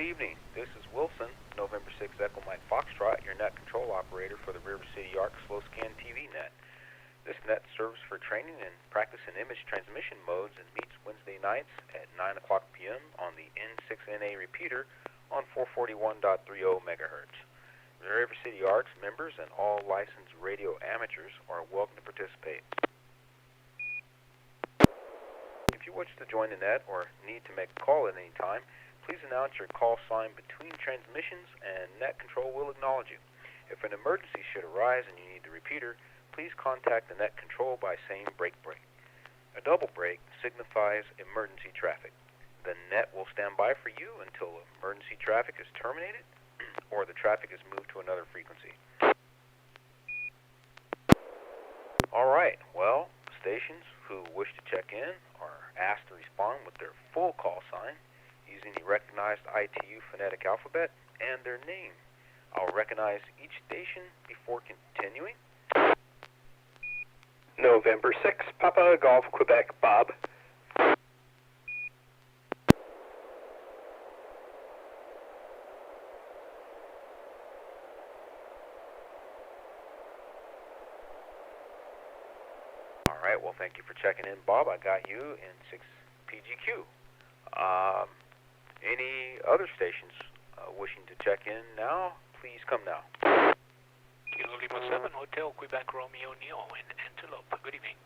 evening. This is Wilson, November 6 Echo Mike Foxtrot, your net control operator for the River City Arc Slow Scan TV net. This net serves for training and practice in image transmission modes and meets Wednesday nights at 9 o'clock p.m. on the N6NA repeater on 441.30 megahertz. The River City Arcs members and all licensed radio amateurs are welcome to participate. If you wish to join the net or need to make a call at any time, please announce your call sign between transmissions and net control will acknowledge you. If an emergency should arise and you need the repeater, please contact the net control by saying break. A double break signifies emergency traffic. The net will stand by for you until emergency traffic is terminated or the traffic is moved to another frequency. All right, well, stations who wish to check in are asked to respond with their full call sign using the recognized ITU phonetic alphabet and their name. I'll recognize each station before continuing. November 6, Papa Golf, Quebec, Bob. All right, well, thank you for checking in, Bob. I got you in 6 PGQ. Any other stations wishing to check in now, please come now. Kilo Lima 7, Hotel Quebec Romeo Neo in Antelope. Good evening.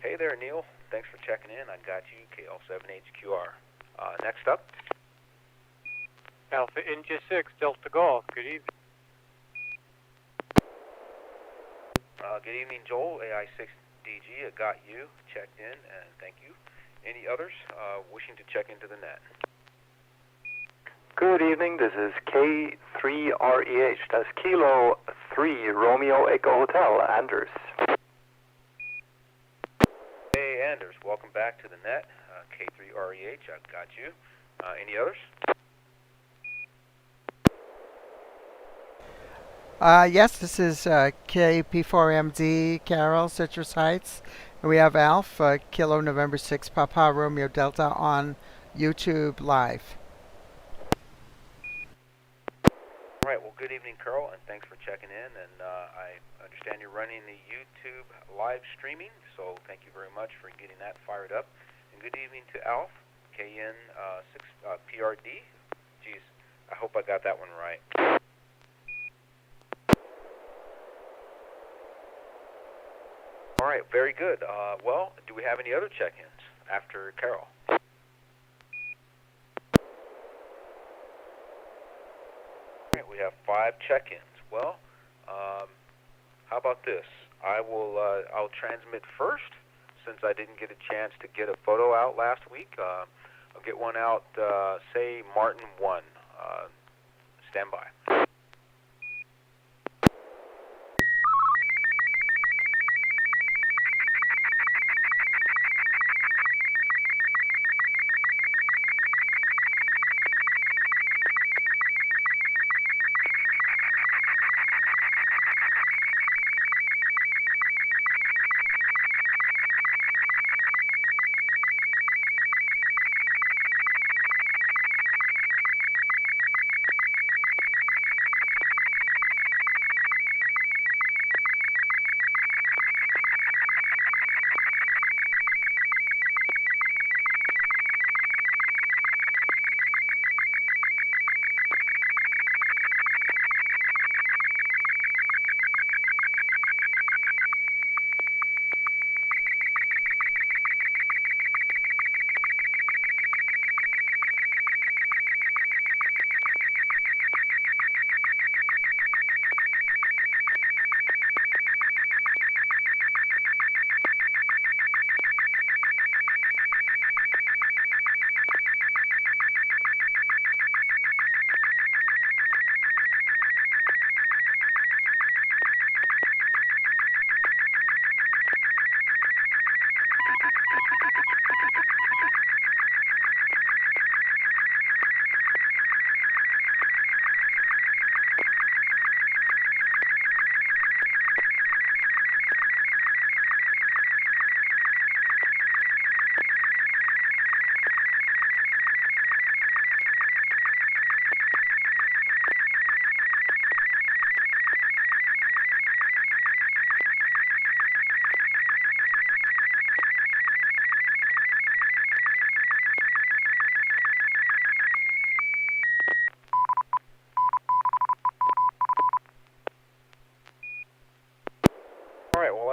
Hey there, Neil. Thanks for checking in. I got you, KL7HQR. Next up. Alpha India 6, Delta Golf. Good evening. Good evening, Joel, AI6DG. I got you. Checked in, and thank you. Any others wishing to check into the net? Good evening, this is K3REH, that's Kilo 3 Romeo Echo Hotel, Anders. Hey, Anders, welcome back to the net. K3REH, I've got you. Any others? Yes, this is KP4MD, Carol, Citrus Heights. And we have Alf, Kilo November 6, Papa Romeo Delta on YouTube Live. All right, well, good evening, Carol, and thanks for checking in. And I understand you're running the YouTube live streaming, so thank you very much for getting that fired up. And good evening to Alf, KN6PRD. Geez, I hope I got that one right. All right, very good. Well, do we have any other check-ins after Carol? We have 5 check-ins. Well, how about this? I'll transmit first, since I didn't get a chance to get a photo out last week. I'll get one out, say Martin 1. Stand by.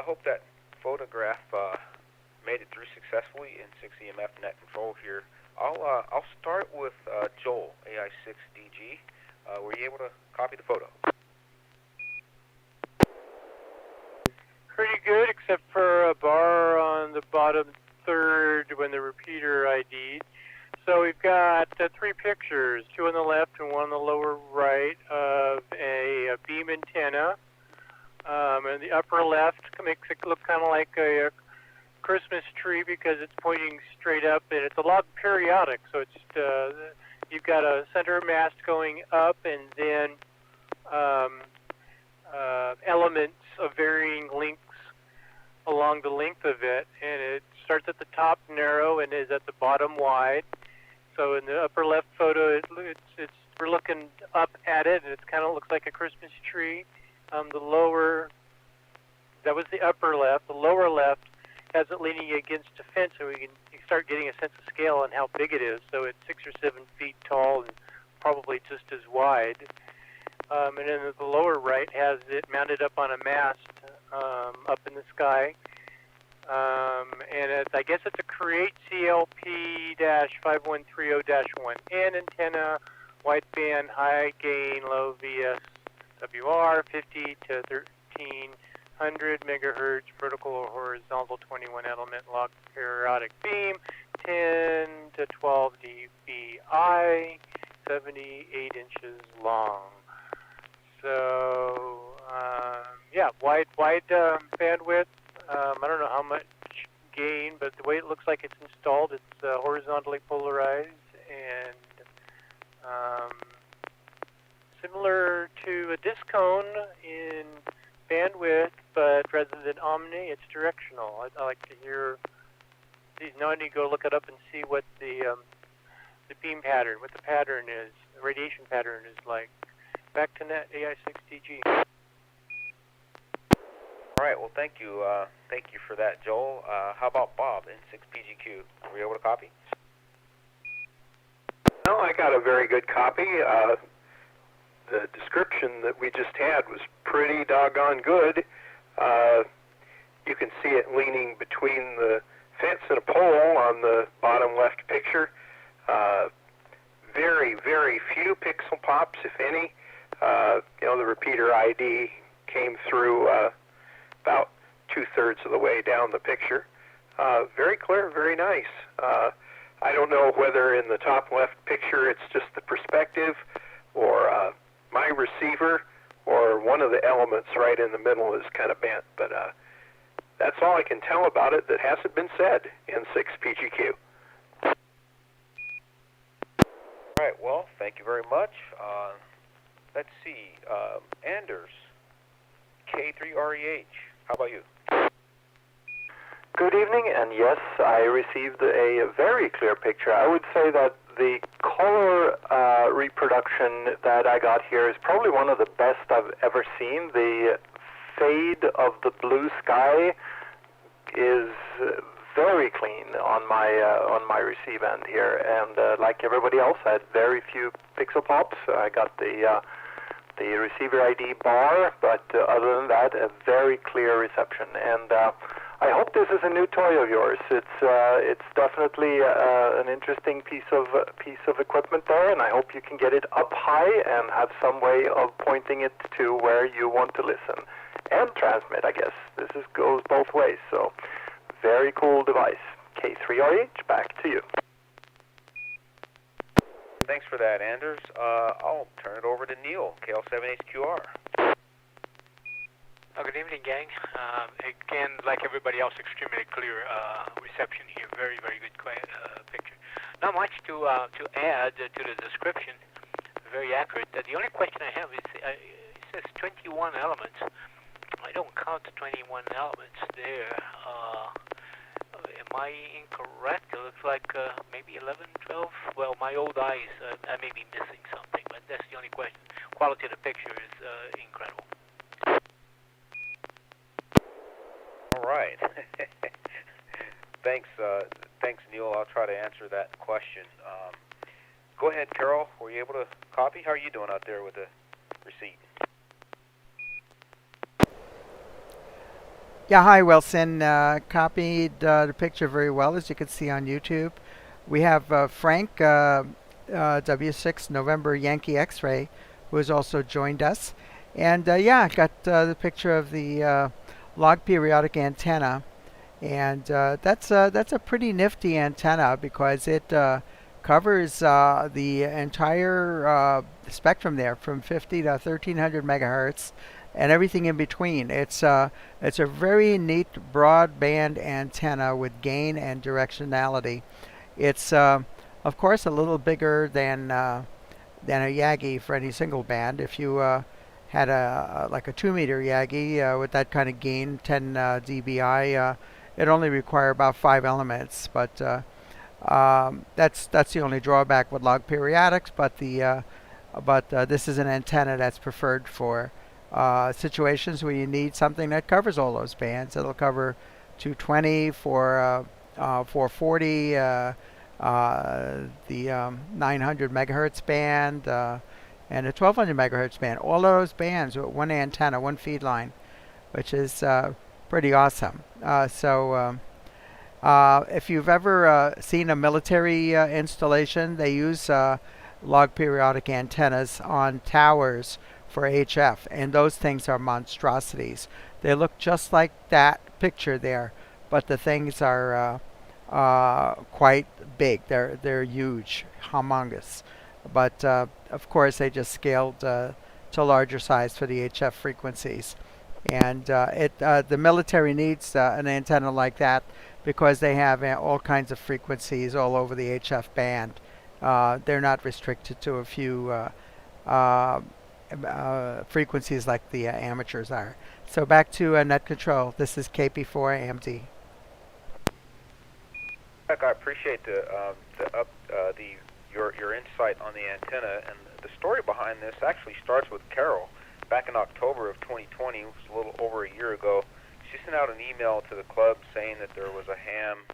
hope that photograph made it through successfully in 6EMF Net Control here. I'll start with Joel, AI6DG. Were you able to copy the photo? Pretty good, except for a bar on the bottom third when the repeater ID'd. So we've got 3 pictures, 2 on the left and 1 on the lower right, of a beam antenna. And the upper left makes it look kind of like a Christmas tree because it's pointing straight up, and it's a log periodic. So it's you've got a center mast going up, and then elements of varying lengths along the length of it, and it starts at the top narrow and is at the bottom wide. So in the upper left photo, we're looking up at it, and it kind of looks like a Christmas tree. The lower, that was the upper left. The lower left has it leaning against a fence, so you start getting a sense of scale and how big it is. So it's 6 or 7 feet tall and probably just as wide. And then the lower right has it mounted up on a mast up in the sky. And I guess it's a Create CLP-5130-1N antenna, wideband, high gain, low VSWR, 50 to 1300 megahertz, vertical or horizontal 21 element log periodic beam, 10 to 12 dBi, 78 inches long. So, yeah, wide bandwidth. I don't know how much gain, but the way it looks like it's installed, it's horizontally polarized and similar to a disc cone in bandwidth, but rather than omni, it's directional. I like to hear these. Now I need to go look it up and see what the beam pattern, what the pattern is, the radiation pattern is like. Back to net AI6DG. All right. Well, thank you for that, Joel. How about Bob, N6PGQ? Were you able to copy? No, I got a very good copy. The description that we just had was pretty doggone good. You can see it leaning between the fence and a pole on the bottom left picture. Very, very few pixel pops, if any. The repeater ID came through about 2/3 of the way down the picture. Very clear, very nice. I don't know whether in the top left picture it's just the perspective or my receiver or one of the elements right in the middle is kind of bent, but that's all I can tell about it that hasn't been said in 6PGQ. All right, well, thank you very much. Let's see, Anders, K3REH, how about you? Good evening, and yes, I received a very clear picture. I would say that the color reproduction that I got here is probably one of the best I've ever seen. The fade of the blue sky is very clean on my receive end here, and like everybody else, I had very few pixel pops. I got the receiver ID bar, but other than that, a very clear reception. And I hope this is a new toy of yours. It's definitely an interesting piece of equipment there, and I hope you can get it up high and have some way of pointing it to where you want to listen and transmit. I guess this goes both ways. So, very cool device. K3RH, back to you. Thanks for that, Anders. I'll turn it over to Neil, KL7HQR. Good evening, gang. Again, like everybody else, extremely clear reception here. Very, very good picture. Not much to add to the description. Very accurate. The only question I have is, it says 21 elements. I don't count 21 elements there. Am I incorrect? It looks like maybe 11, 12. Well, my old eyes, I may be missing something, but that's the only question. Quality of the picture is incredible. All right. Thanks, Neil. I'll try to answer that question. Go ahead, Carol. Were you able to copy? How are you doing out there with the receipt? Yeah, hi Wilson. Copied the picture very well, as you can see on YouTube. We have Frank, W6 November Yankee X-ray, who has also joined us. And yeah, got the picture of the log periodic antenna. And that's a pretty nifty antenna because it covers the entire spectrum there, from 50 to 1300 megahertz, and everything in between. It's a very neat broadband antenna with gain and directionality. It's of course a little bigger than a Yagi for any single band. If you had a like a 2 meter Yagi with that kind of gain, 10 dBi, it only require about 5 elements. But that's the only drawback with log periodics. But this is an antenna that's preferred for situations where you need something that covers all those bands. It'll cover 220 for 440, the 900 megahertz band, and a 1200 megahertz band. All of those bands with one antenna, one feed line, which is pretty awesome. If you've ever seen a military installation, they use log periodic antennas on towers for HF, and those things are monstrosities. They look just like that picture there, but the things are quite big. They're huge, humongous. But of course, they just scaled to larger size for the HF frequencies. And the military needs an antenna like that because they have all kinds of frequencies all over the HF band. They're not restricted to a few frequencies like the amateurs are. So back to net control. This is KP4AMD. I appreciate your insight on the antenna, and the story behind this actually starts with Carol. Back in October of 2020, it was a little over a year ago, she sent out an email to the club saying that there was a ham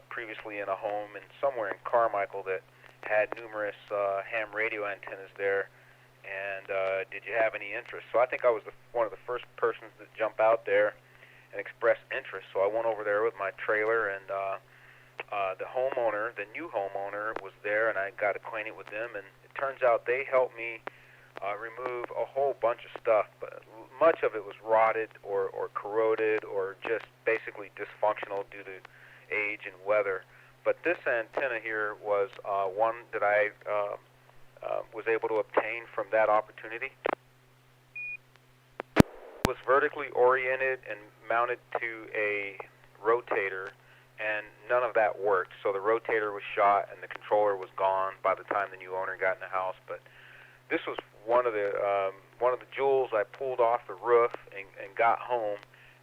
previously in a home and somewhere in Carmichael that had numerous ham radio antennas there, and did you have any interest? So I think I was one of the first persons that jump out there and express interest. So I went over there with my trailer, and the homeowner, the new homeowner, was there, and I got acquainted with them, and it turns out they helped me remove a whole bunch of stuff, but much of it was rotted or corroded or just basically dysfunctional due to age and weather. But this antenna here was one that I was able to obtain from that opportunity. It was vertically oriented and mounted to a rotator, and none of that worked. So the rotator was shot and the controller was gone by the time the new owner got in the house. But this was one of the jewels I pulled off the roof and got home,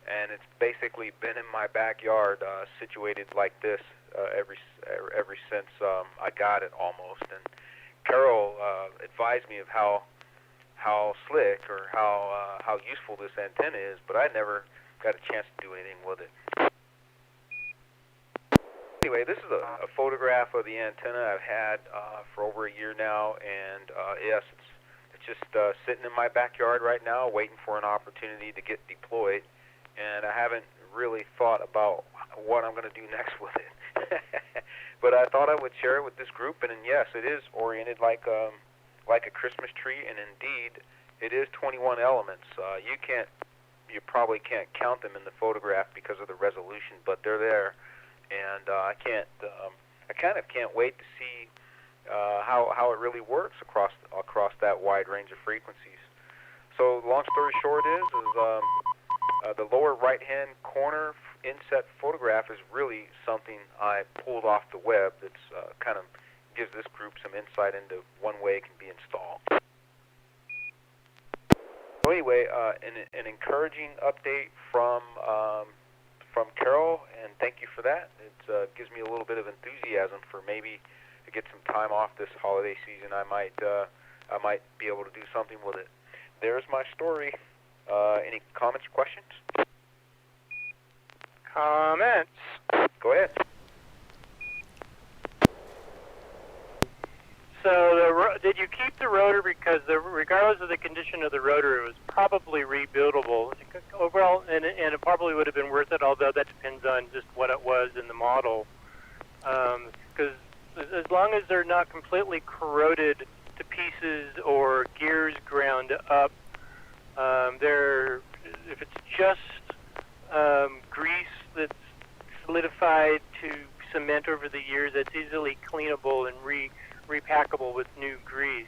and it's basically been in my backyard, situated like this ever since I got it almost. And Carol advised me of how slick or how useful this antenna is, but I never got a chance to do anything with it. Anyway, this is a photograph of the antenna I've had for over a year now, and yes, it's just sitting in my backyard right now, waiting for an opportunity to get deployed, and I haven't really thought about what I'm going to do next with it. But I thought I would share it with this group, and yes, it is oriented like a Christmas tree, and indeed, it is 21 elements. You probably can't count them in the photograph because of the resolution, but they're there. And I kind of can't wait to see how it really works across that wide range of frequencies. So long story short is the lower right-hand corner inset photograph is really something I pulled off the web. That's kind of gives this group some insight into one way it can be installed. So anyway, an encouraging update from Carol, and thank you for that. It gives me a little bit of enthusiasm for maybe to get some time off this holiday season. I might be able to do something with it. There's my story. Any comments or questions? Comments. Go ahead. So, did you keep the rotor because, regardless of the condition of the rotor, it was probably rebuildable? overall, and it probably would have been worth it, although that depends on just what it was in the model. Because as long as they're not completely corroded to pieces or gears ground up, if it's just grease that's solidified to cement over the years, that's easily cleanable and repackable with new grease.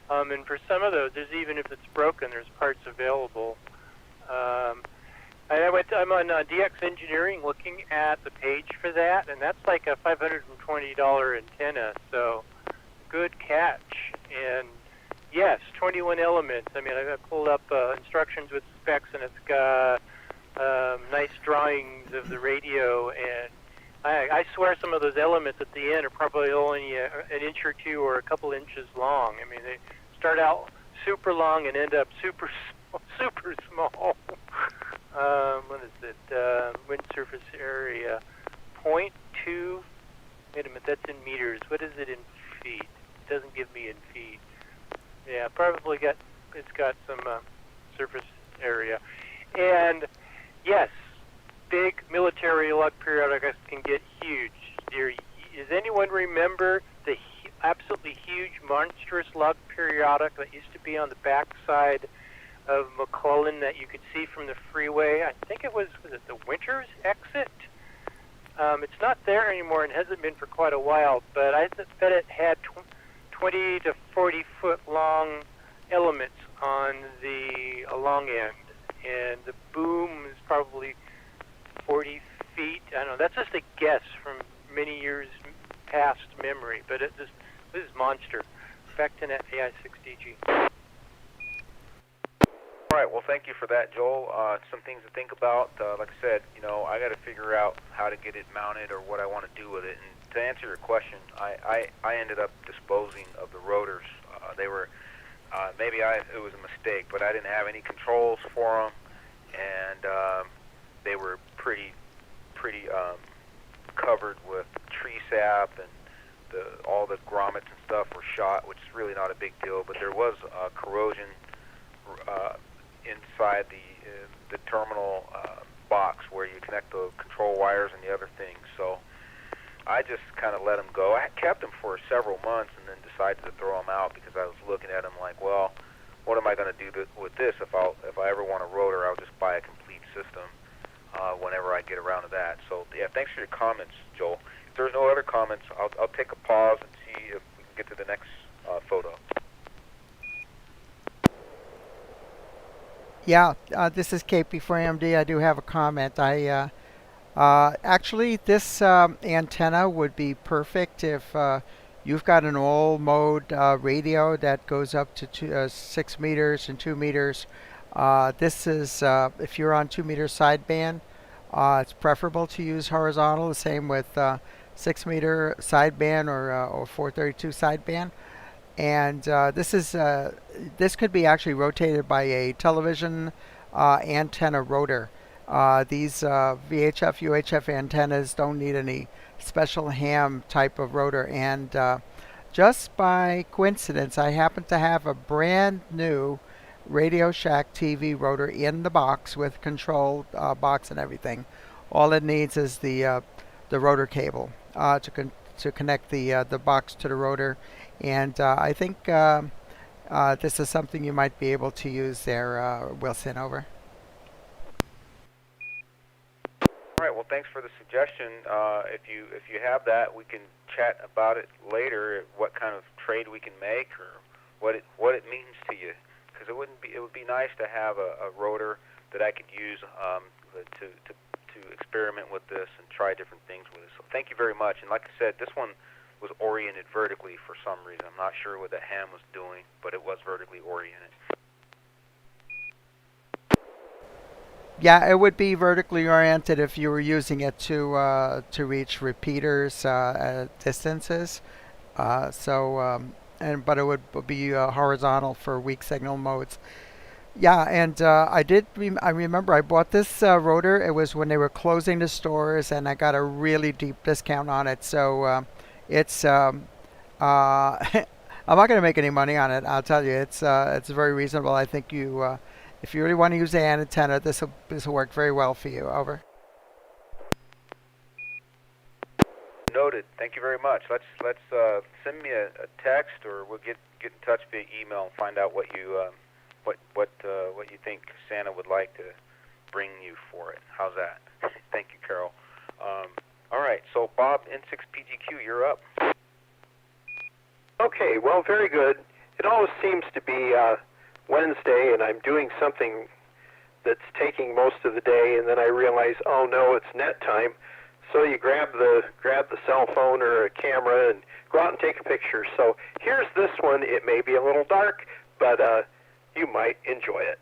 And for some of those, even if it's broken, there's parts available. I'm on DX Engineering looking at the page for that, and that's like a $520 antenna, so good catch. And yes, 21 elements. I mean, I pulled up instructions with specs, and it's got nice drawings of the radio, and I swear some of those elements at the end are probably only an inch or two or a couple inches long. I mean, they start out super long and end up super small. What is it? Wind surface area, 0.2. Wait a minute, that's in meters. What is it in feet? It doesn't give me in feet. Yeah, probably it's got some surface area. And yes, big military lug periodicals can get huge. Does anyone remember the absolutely huge, monstrous lug periodic that used to be on the backside of McClellan that you could see from the freeway? I think was it the Winters exit? It's not there anymore and hasn't been for quite a while, but I bet it had 20 to 40 foot long elements on the long end, and the boom is probably 40 feet. I don't know. That's just a guess from many years past memory, but this is monster. Back to that AI6DG. All right, well, thank you for that, Joel. Some things to think about. Like I said, I got to figure out how to get it mounted or what I want to do with it. And to answer your question, I ended up disposing of the rotors. They were it was a mistake, but I didn't have any controls for them, and they were pretty covered with tree sap, and all the grommets and stuff were shot, which is really not a big deal. But there was corrosion inside the terminal box where you connect the control wires and the other things. So I just kind of let them go. I kept them for several months and then decided to throw them out because I was looking at them like, well, what am I going to do with this? If I ever want a rotor, I'll just buy a complete system whenever I get around to that. So yeah, thanks for your comments, Joel. If there's no other comments, I'll take a pause and see if we can get to the next photo. Yeah, this is KP4MD. I do have a comment. Actually, this antenna would be perfect if you've got an all mode radio that goes up to 6 meters and 2 meters. This is, if you're on 2 meter sideband, it's preferable to use horizontal. The same with 6 meter sideband or 432 sideband. And this could be actually rotated by a television antenna rotor. These VHF, UHF antennas don't need any special ham type of rotor. And just by coincidence, I happen to have a brand new Radio Shack TV rotor in the box with control box and everything. All it needs is the rotor cable to connect the box to the rotor. And I think this is something you might be able to use there, Wilson. Over. All right. Well, thanks for the suggestion. If you have that, we can chat about it later. What kind of trade we can make, or what it means to you, because it would be nice to have a rotor that I could use to experiment with this and try different things with it. So thank you very much. And like I said, this one was oriented vertically for some reason. I'm not sure what the ham was doing, but it was vertically oriented. Yeah, it would be vertically oriented if you were using it to reach repeaters at distances. But it would be horizontal for weak signal modes. Yeah, and I remember I bought this rotor. It was when they were closing the stores, and I got a really deep discount on it. So it's I'm not going to make any money on it. I'll tell you, it's very reasonable. I think you if you really want to use the antenna, this will work very well for you. Over. Noted. Thank you very much. Let's send me a text, or we'll get in touch via email and find out what you think Santa would like to bring you for it. How's that? Thank you, Carol. All right. So Bob, N6PGQ, you're up. Okay, well, very good. It always seems to be Wednesday, and I'm doing something that's taking most of the day, and then I realize, oh no, it's net time. So you grab the cell phone or a camera and go out and take a picture. So here's this one. It may be a little dark, but you might enjoy it.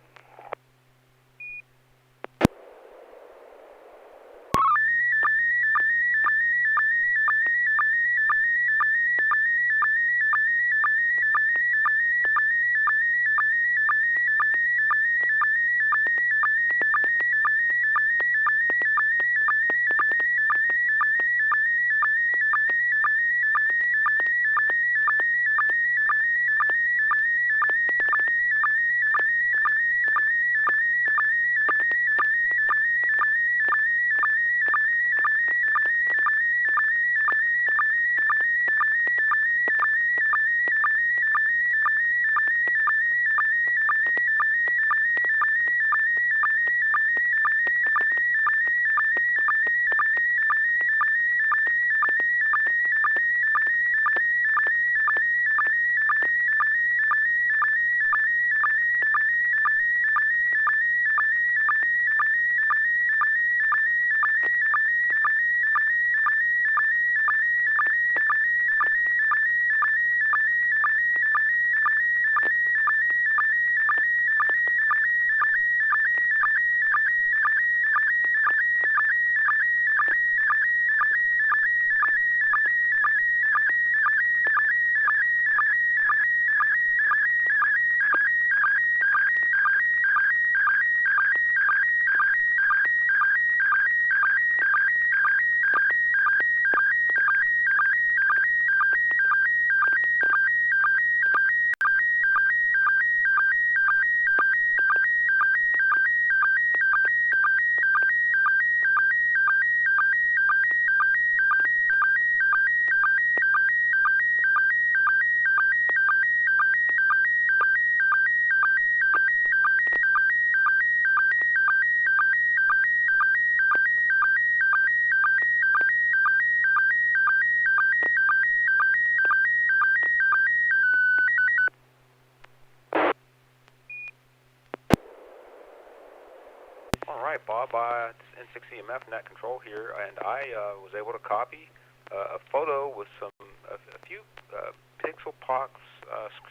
All right, Bob, it's N6EMF Net Control here, and I was able to copy a photo with a few pixel pops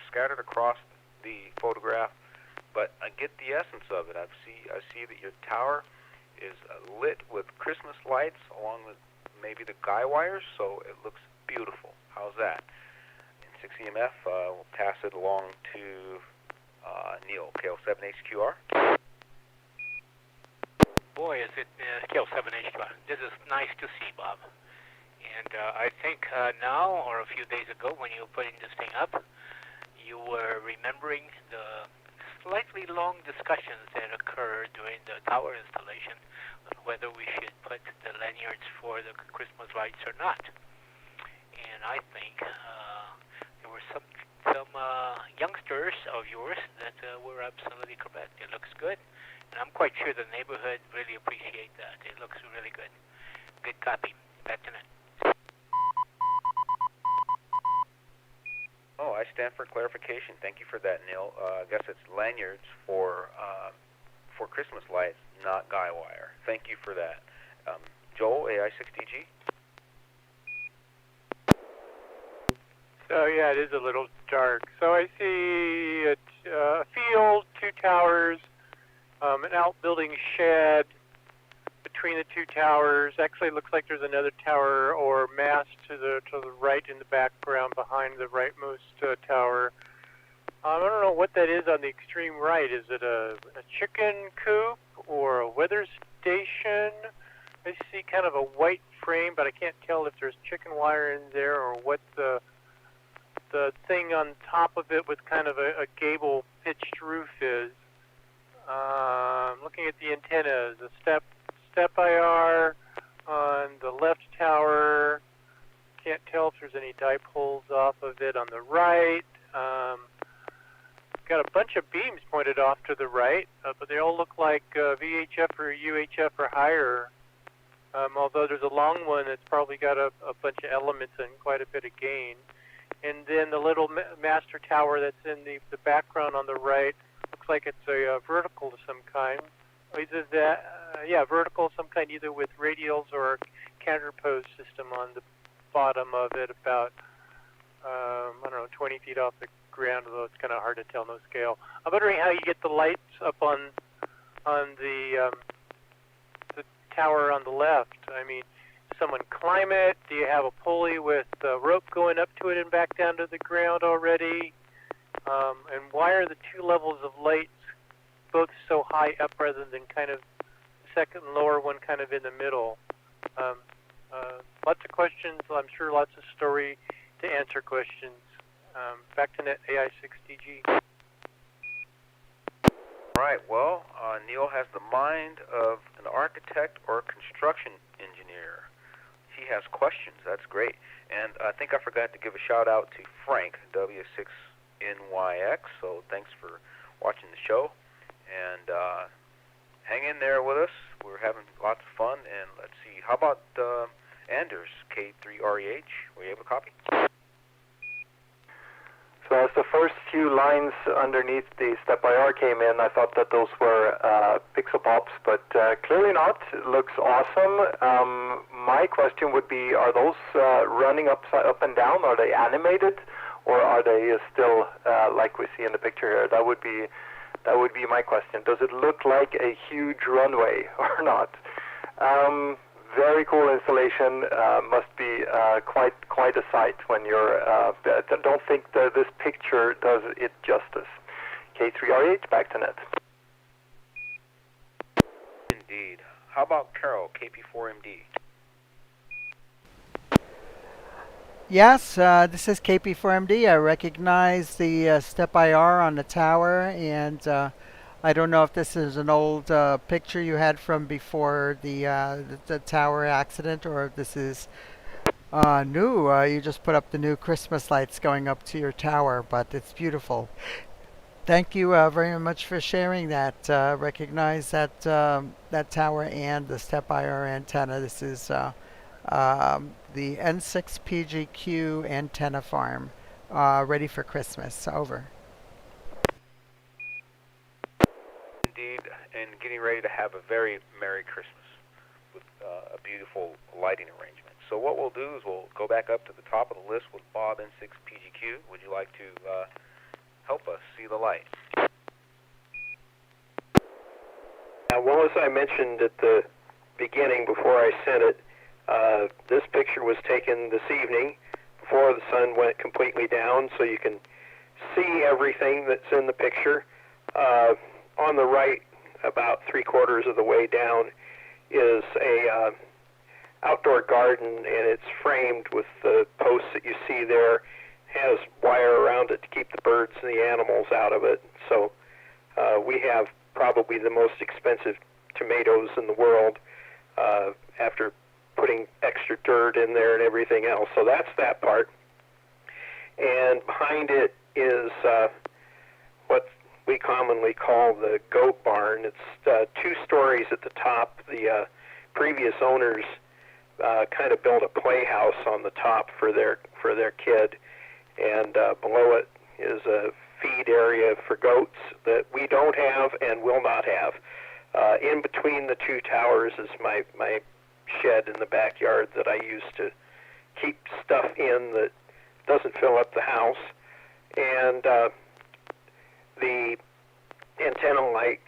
scattered across the photograph, but I get the essence of it. I see that your tower is lit with Christmas lights along with maybe the guy wires, so it looks beautiful. How's that? N6EMF will pass it along to Neil, KL7HQR. Boy, is it KL7HQR. This is nice to see, Bob. And I think now, or a few days ago, when you were putting this thing up, you were remembering the slightly long discussions that occurred during the tower installation on whether we should put the lanyards for the Christmas lights or not. And I think there were some youngsters of yours that were absolutely correct. It looks good. And I'm quite sure the neighborhood really appreciate that. It looks really good. Good copy. Back to net. Oh, I stand for clarification. Thank you for that, Neil. I guess it's lanyards for Christmas lights, not guy wire. Thank you for that. Joel, AI6DG. So yeah, it is a little dark. So I see a field, two towers, an outbuilding shed between the two towers. Actually, it looks like there's another tower or mast to the right in the background behind the rightmost tower. I don't know what that is on the extreme right. Is it a chicken coop or a weather station? I see kind of a white frame, but I can't tell if there's chicken wire in there or what the thing on top of it with kind of a gable pitched roof is. looking at the antennas. The step IR on the left tower. Can't tell if there's any dipoles off of it on the right. Got a bunch of beams pointed off to the right, but they all look like VHF or UHF or higher. Although there's a long one that's probably got a bunch of elements and quite a bit of gain. And then the little master tower that's in the background on the right looks like it's a vertical of some kind. Either that, vertical of some kind, either with radials or a counterpose system on the bottom of it, about 20 feet off the ground, although it's kind of hard to tell, no scale. I'm wondering how you get the lights up on the tower on the left. I mean, does someone climb it? Do you have a pulley with a rope going up to it and back down to the ground already? And why are the two levels of lights both so high up rather than kind of the second and lower one kind of in the middle? Lots of questions. I'm sure lots of story to answer questions. Back to Net AI6DG. Right, well, Neil has the mind of an architect or a construction engineer. He has questions. That's great. And I think I forgot to give a shout out to Frank, W6NYX. So thanks for watching the show. And hang in there with us. We're having lots of fun. And let's see, how about Anders, K3REH? Were you able to copy? So as the first few lines underneath the step IR came in, I thought that those were pixel pops, but clearly not. It looks awesome. My question would be, are those running up and down? Are they animated, or are they still like we see in the picture here? That would be my question. Does it look like a huge runway or not? Very cool installation. Must be quite a sight when you're. Don't think that this picture does it justice. K3RH, back to Net. Indeed. How about Carol, KP4MD? Yes, this is KP4MD. I recognize the step IR on the tower, and I don't know if this is an old picture you had from before the tower accident, or if this is new. You just put up the new Christmas lights going up to your tower, but it's beautiful. Thank you very much for sharing that. Recognize that that tower and the step IR antenna. This is the N6PGQ antenna farm, ready for Christmas. Over. Indeed, and getting ready to have a very Merry Christmas with a beautiful lighting arrangement. So what we'll do is we'll go back up to the top of the list with Bob N6PGQ. Would you like to help us see the light? Well, as I mentioned at the beginning before I sent it, this picture was taken this evening before the sun went completely down, so you can see everything that's in the picture. On the right, about 3/4 of the way down, is a outdoor garden, and it's framed with the posts that you see there. Has wire around it to keep the birds and the animals out of it. So we have probably the most expensive tomatoes in the world after putting extra dirt in there and everything else. So that's that part. And behind it is what we commonly call the goat barn. It's 2 stories at the top. The previous owners kind of built a playhouse on the top for their kid, and below it is a feed area for goats that we don't have and will not have. In between the 2 towers is my shed in the backyard that I use to keep stuff in that doesn't fill up the house. And the antenna lights,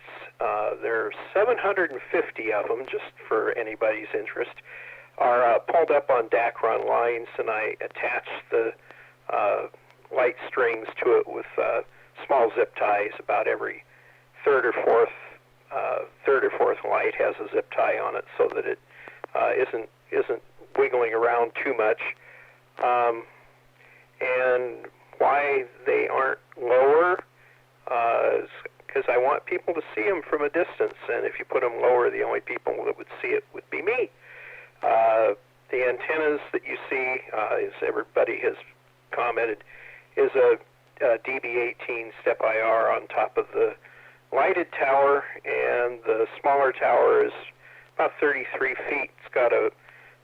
there are 750 of them, just for anybody's interest, are pulled up on DAC-run lines, and I attach the light strings to it with small zip ties. About every third or fourth light has a zip tie on it, so that it isn't wiggling around too much. And why they aren't lower is because I want people to see them from a distance. And if you put them lower, the only people that would see it would be me. The antennas that you see, as everybody has commented, is a DB18 step IR on top of the lighted tower, and the smaller tower is about 33 feet. It's got a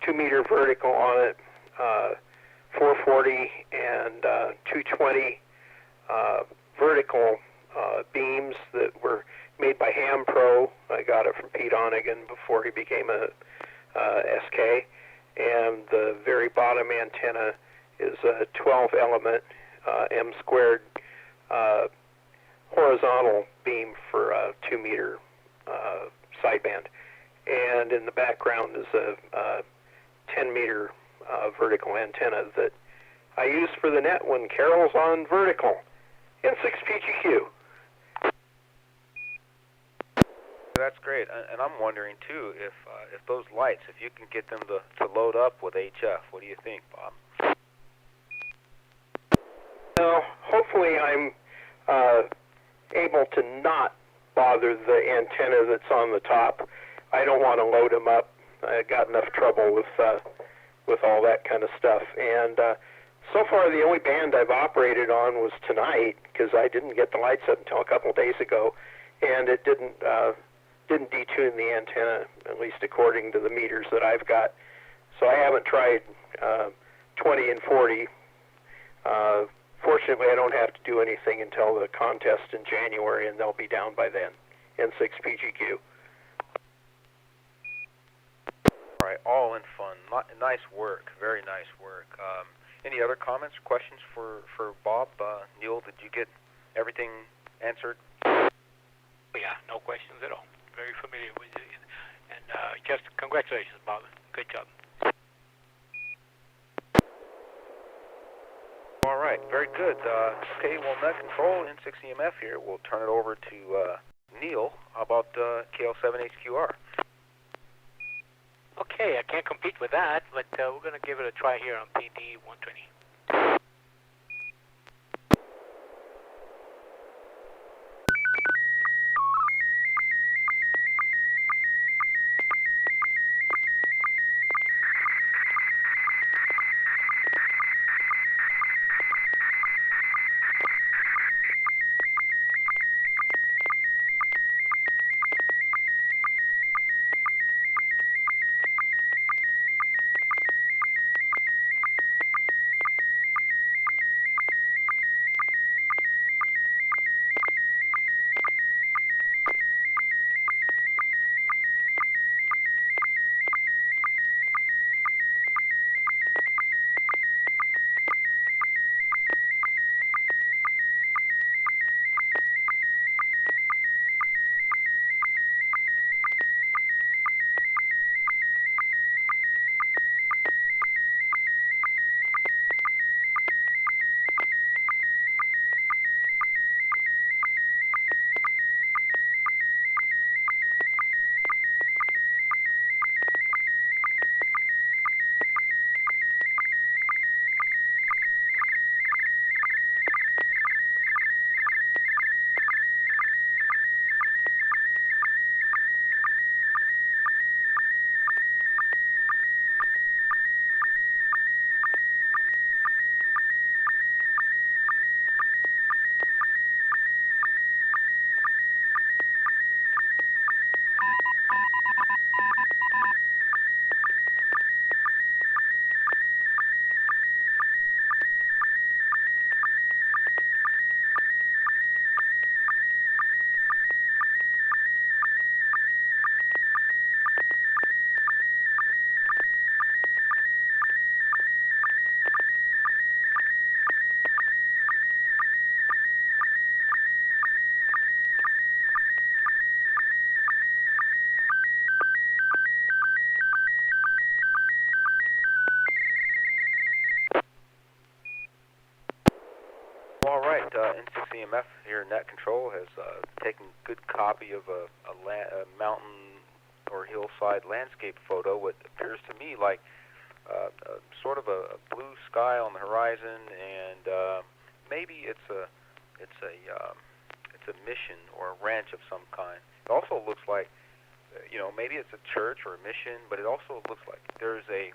2-meter vertical on it, 440 and 220 vertical beams that were made by Ham Pro. I got it from Pete Onigan before he became a SK. And the very bottom antenna is a 12-element M-squared horizontal beam for a 2-meter sideband. And in the background is a 10-meter vertical antenna that I use for the net when Carol's on vertical. N6PGQ. That's great, and I'm wondering too if those lights, if you can get them to load up with HF. What do you think, Bob? Well, hopefully I'm able to not bother the antenna that's on the top. I don't want to load them up. I got enough trouble with all that kind of stuff. And so far, the only band I've operated on was tonight, because I didn't get the lights up until a couple of days ago, and it didn't detune the antenna, at least according to the meters that I've got. So I haven't tried 20 and 40. Fortunately, I don't have to do anything until the contest in January, and they'll be down by then. N6PGQ. All right, all in fun. Nice work, very nice work. Any other comments or questions for Bob? Neil, did you get everything answered? Yeah, no questions at all. Very familiar with it. And just congratulations, Bob. Good job. All right, very good. Okay, well, Net Control, N6EMF here. We'll turn it over to Neil. How about KL7HQR? Okay, I can't compete with that, but we're going to give it a try here on PD 120. N6EMF here in Net Control has taken good copy of a mountain or hillside landscape photo, what appears to me like sort of a blue sky on the horizon, and maybe it's a mission or a ranch of some kind. It also looks like, maybe it's a church or a mission, but it also looks like there's a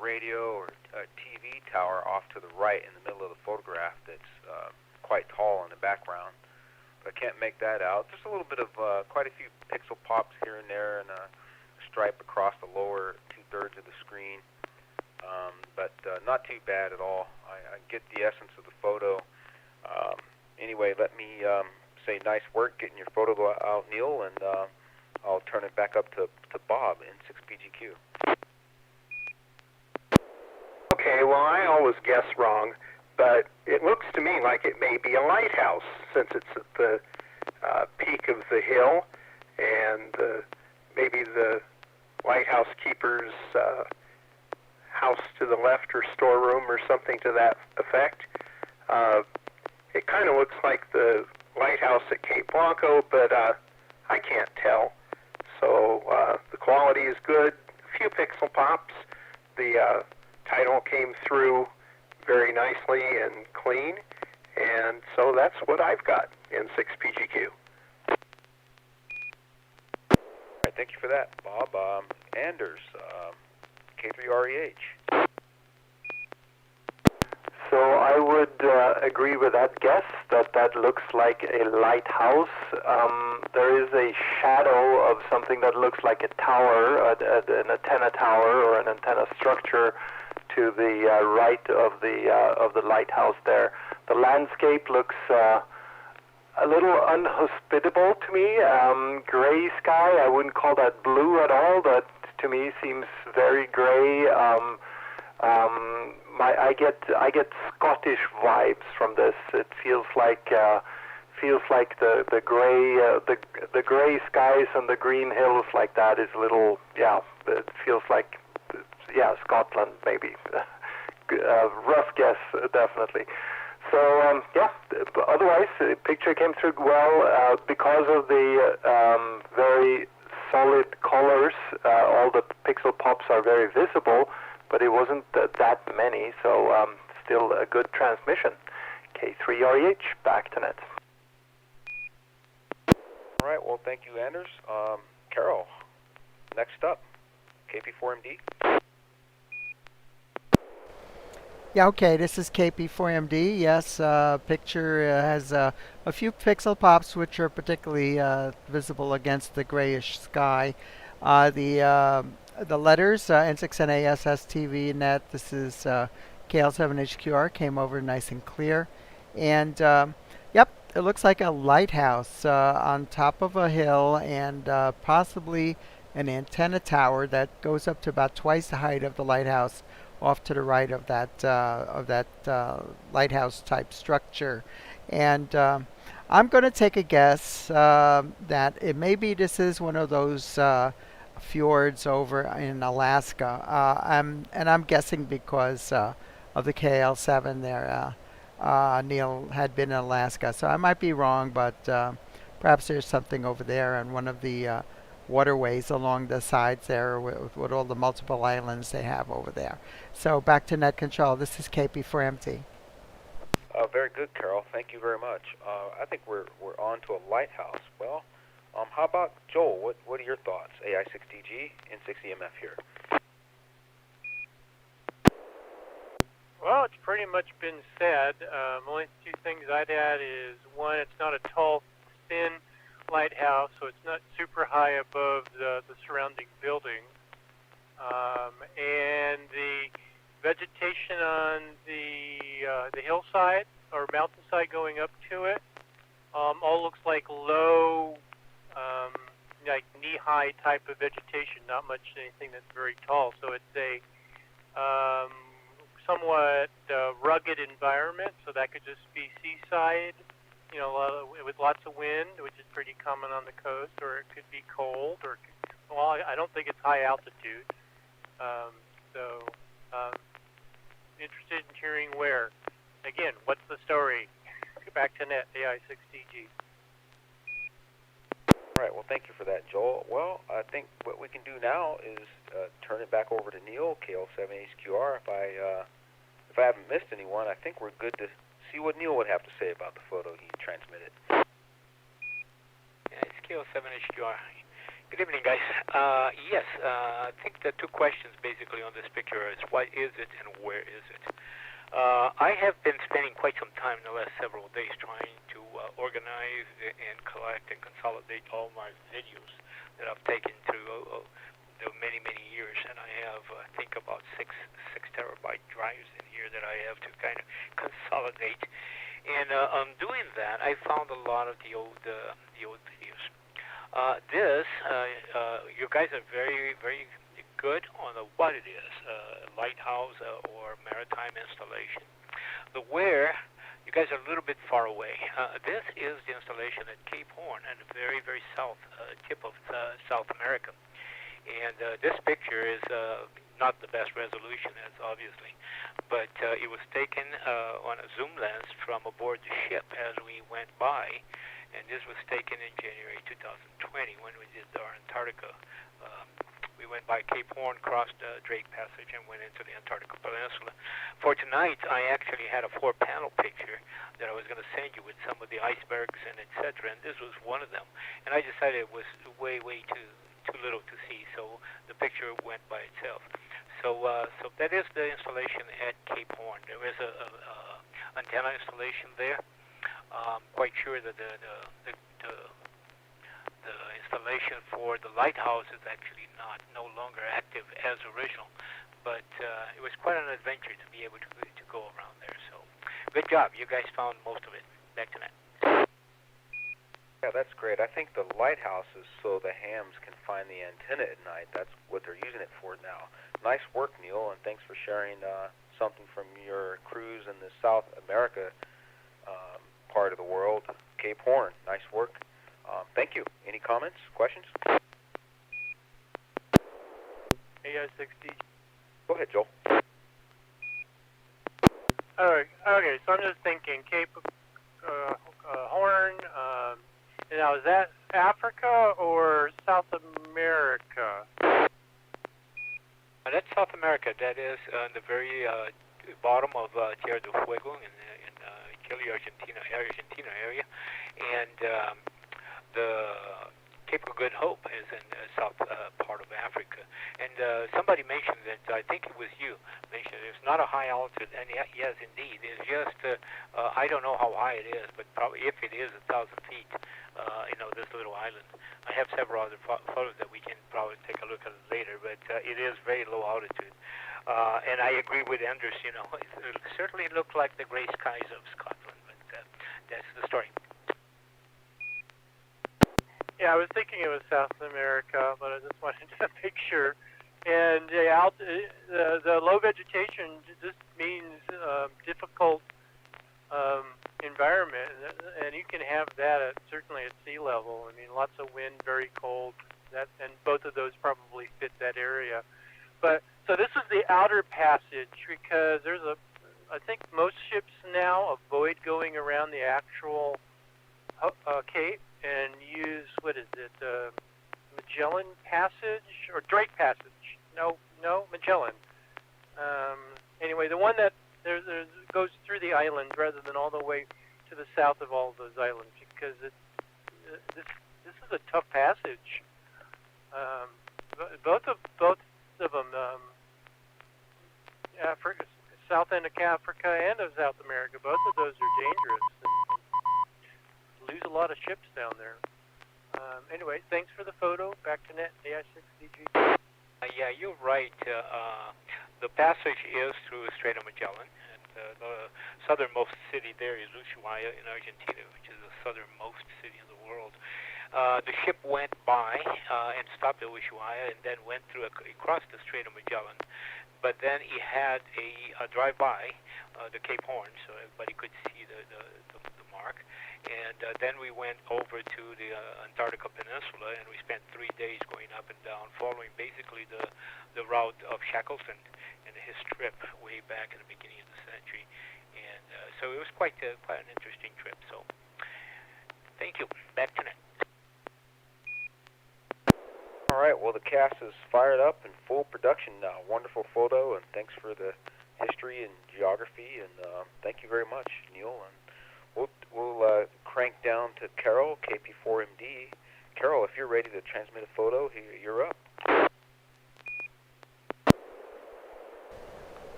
radio or a TV tower off to the right in the middle of the photograph that's quite tall in the background. But I can't make that out. Just a little bit of quite a few pixel pops here and there, and a stripe across the lower two-thirds of the screen. But not too bad at all. I get the essence of the photo. Anyway, let me say nice work getting your photo out, Neil, and I'll turn it back up to Bob in N6PGQ. Okay, well, I always guess wrong, but it looks to me like it may be a lighthouse, since it's at the peak of the hill, and maybe the lighthouse keeper's house to the left, or storeroom, or something to that effect. It kind of looks like the lighthouse at Cape Blanco, but I can't tell. So the quality is good, a few pixel pops. The title came through very nicely and clean, and so that's what I've got in N6PGQ. All right, thank you for that, Bob. Anders, K3REH. So I would agree with that guess that looks like a lighthouse. There is a shadow of something that looks like a tower, an antenna tower or an antenna structure to the right of the lighthouse there. The landscape looks a little unhospitable to me. Gray sky, I wouldn't call that blue at all. That to me seems very gray. I get Scottish vibes from this. It feels like the gray skies and the green hills like that is a little, it feels like Scotland maybe. Rough guess, definitely. So otherwise the picture came through well because of the very solid colors. All the pixel pops are very visible, but it wasn't that many, so still a good transmission. K3REH, back to net. All right, well, thank you, Anders. Carol, next up, KP4MD. Yeah, okay, this is KP4MD. Yes, picture has a few pixel pops which are particularly visible against the grayish sky. The letters, N6NA SSTV Net, this is KL7HQR, came over nice and clear. And yep, it looks like a lighthouse on top of a hill, and possibly an antenna tower that goes up to about twice the height of the lighthouse off to the right of that lighthouse type structure. And I'm going to take a guess that this is one of those fjords over in Alaska. I'm guessing because of the KL7 there. Neil had been in Alaska, so I might be wrong, but perhaps there's something over there on one of the waterways along the sides there with all the multiple islands they have over there. So back to net control. This is KP4MD. Very good, Carol. Thank you very much. I think we're on to a lighthouse. Well, how about Joel? What are your thoughts? AI6DG, N6EMF here. Well, it's pretty much been said. Only two things I'd add is, one, it's not a tall, thin lighthouse, so it's not super high above the surrounding buildings. And the vegetation on the hillside or mountainside going up to it all looks like low, like knee-high type of vegetation, not much anything that's very tall. So it's a somewhat rugged environment, so that could just be seaside, with lots of wind, which is pretty common on the coast, or it could be cold, or I don't think it's high altitude. Interested in hearing where. Again, what's the story? Back to net, AI6DG. All right, well, thank you for that, Joel. Well, I think what we can do now is turn it back over to Neil, KL7HQR. If I haven't missed anyone, I think we're good to see see what Neil would have to say about the photo he transmitted. Yeah, it's KO7HQR. Good evening, guys. Yes, I think the two questions basically on this picture is what is it and where is it? I have been spending quite some time in the last several days trying to organize and collect and consolidate all my videos that I've taken through the many, many years, and I have, I think, about six terabyte drives in here that I have to kind of consolidate. And on doing that, I found a lot of the old videos. You guys are very, very good on what it is, lighthouse or maritime installation. The where, you guys are a little bit far away. This is the installation at Cape Horn, at the very, very south tip of South America. And this picture is not the best resolution, as obviously, but it was taken on a zoom lens from aboard the ship as we went by, and this was taken in January 2020 when we did our Antarctica. We went by Cape Horn, crossed Drake Passage, and went into the Antarctica Peninsula. For tonight, I actually had a 4-panel picture that I was going to send you with some of the icebergs and etc., and this was one of them. And I decided it was way, way too little to see, so the picture went by itself. So that is the installation at Cape Horn. There is a antenna installation there. I'm quite sure that the installation for the lighthouse is actually no longer active as original, but it was quite an adventure to be able to go around there. So good job, you guys found most of it. Back to that. Yeah, that's great. I think the lighthouse is so the hams can find the antenna at night. That's what they're using it for now. Nice work, Neil, and thanks for sharing something from your cruise in the South America part of the world, Cape Horn. Nice work. Thank you. Any comments, questions? AI6D. Go ahead, Joel. Okay, so I'm just thinking Cape Horn. Now, is that Africa or South America? That's South America. That is the very bottom of Tierra del Fuego in Chile, Argentina area, and the Cape of Good Hope is in the south part of Africa. And somebody mentioned that, I think it was you, mentioned it's not a high altitude, and yes, indeed, it's just, I don't know how high it is, but probably if it is 1,000 feet, this little island. I have several other photos that we can probably take a look at later, but it is very low altitude. And I agree with Anders, it certainly looked like the gray skies of Scotland, but that's the story. Yeah, I was thinking it was South America, but I just wanted to make sure. And the low vegetation just means difficult environment, and you can have that certainly at sea level. I mean, lots of wind, very cold, and both of those probably fit that area. But so this is the outer passage because I think most ships now avoid going around the actual cape and use, Magellan Passage or Drake Passage? No, Magellan. Anyway, the one that there goes through the island rather than all the way to the south of all of those islands, because this is a tough passage. Both of them, Africa, south end of Africa and of South America, both of those are dangerous. And lose a lot of ships down there. Anyway, thanks for the photo. Back to net, AI6DG. Yeah, you're right. The passage is through the Strait of Magellan, and the southernmost city there is Ushuaia in Argentina, which is the southernmost city in the world. The ship went by and stopped at Ushuaia and then went through across the Strait of Magellan. But then he had a drive-by, the Cape Horn, so everybody could see the mark. And then we went over to the Antarctica Peninsula, and we spent 3 days going up and down, following basically the route of Shackleton and his trip way back in the beginning of the century. And so it was quite an interesting trip. So thank you. Back to net. All right, well, the cast is fired up in full production now. Wonderful photo, and thanks for the history and geography. And thank you very much, Neil. And we'll crank down to Carol, KP4MD. Carol, if you're ready to transmit a photo, you're up.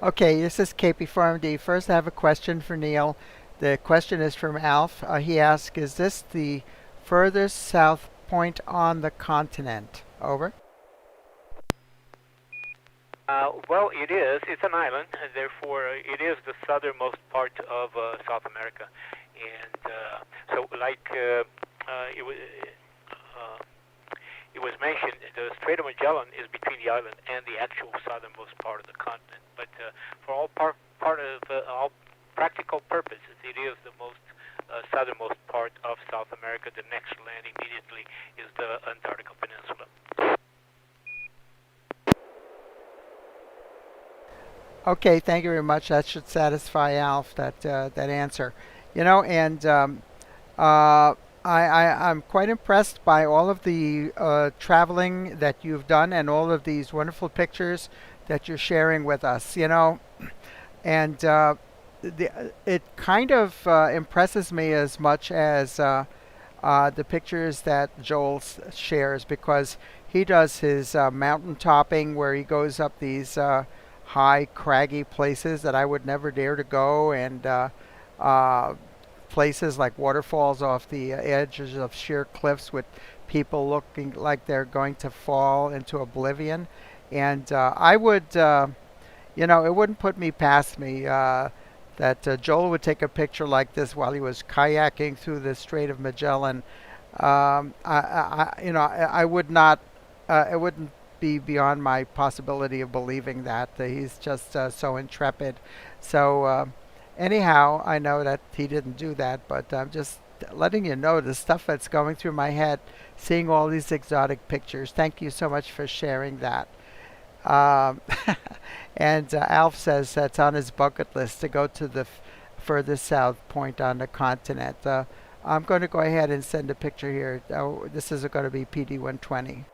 Okay, this is KP4MD. First, I have a question for Neil. The question is from Alf. He asks, is this the furthest south point on the continent? Over. Well, it is. It's an island, and therefore it is the southernmost part of South America. And so, like it was mentioned, the Strait of Magellan is between the island and the actual southernmost part of the continent. But for all all practical purposes, it is the most southernmost part of South America. The next land immediately is the Antarctica Peninsula. Okay, thank you very much. That should satisfy Alf, that answer. You know, and I'm quite impressed by all of the traveling that you've done and all of these wonderful pictures that you're sharing with us. You know, and it kind of impresses me as much as the pictures that Joel shares, because he does his mountain topping where he goes up these high, craggy places that I would never dare to go, and places like waterfalls off the edges of sheer cliffs with people looking like they're going to fall into oblivion. And I would, you know, it wouldn't put me past me that Joel would take a picture like this while he was kayaking through the Strait of Magellan. You know, I would not, it wouldn't be beyond my possibility of believing that. He's just so intrepid. So anyhow, I know that he didn't do that, but I'm just letting you know the stuff that's going through my head, seeing all these exotic pictures. Thank you so much for sharing that. And Alf says that's on his bucket list to go to the furthest south point on the continent. I'm going to go ahead and send a picture here. This is going to be PD120.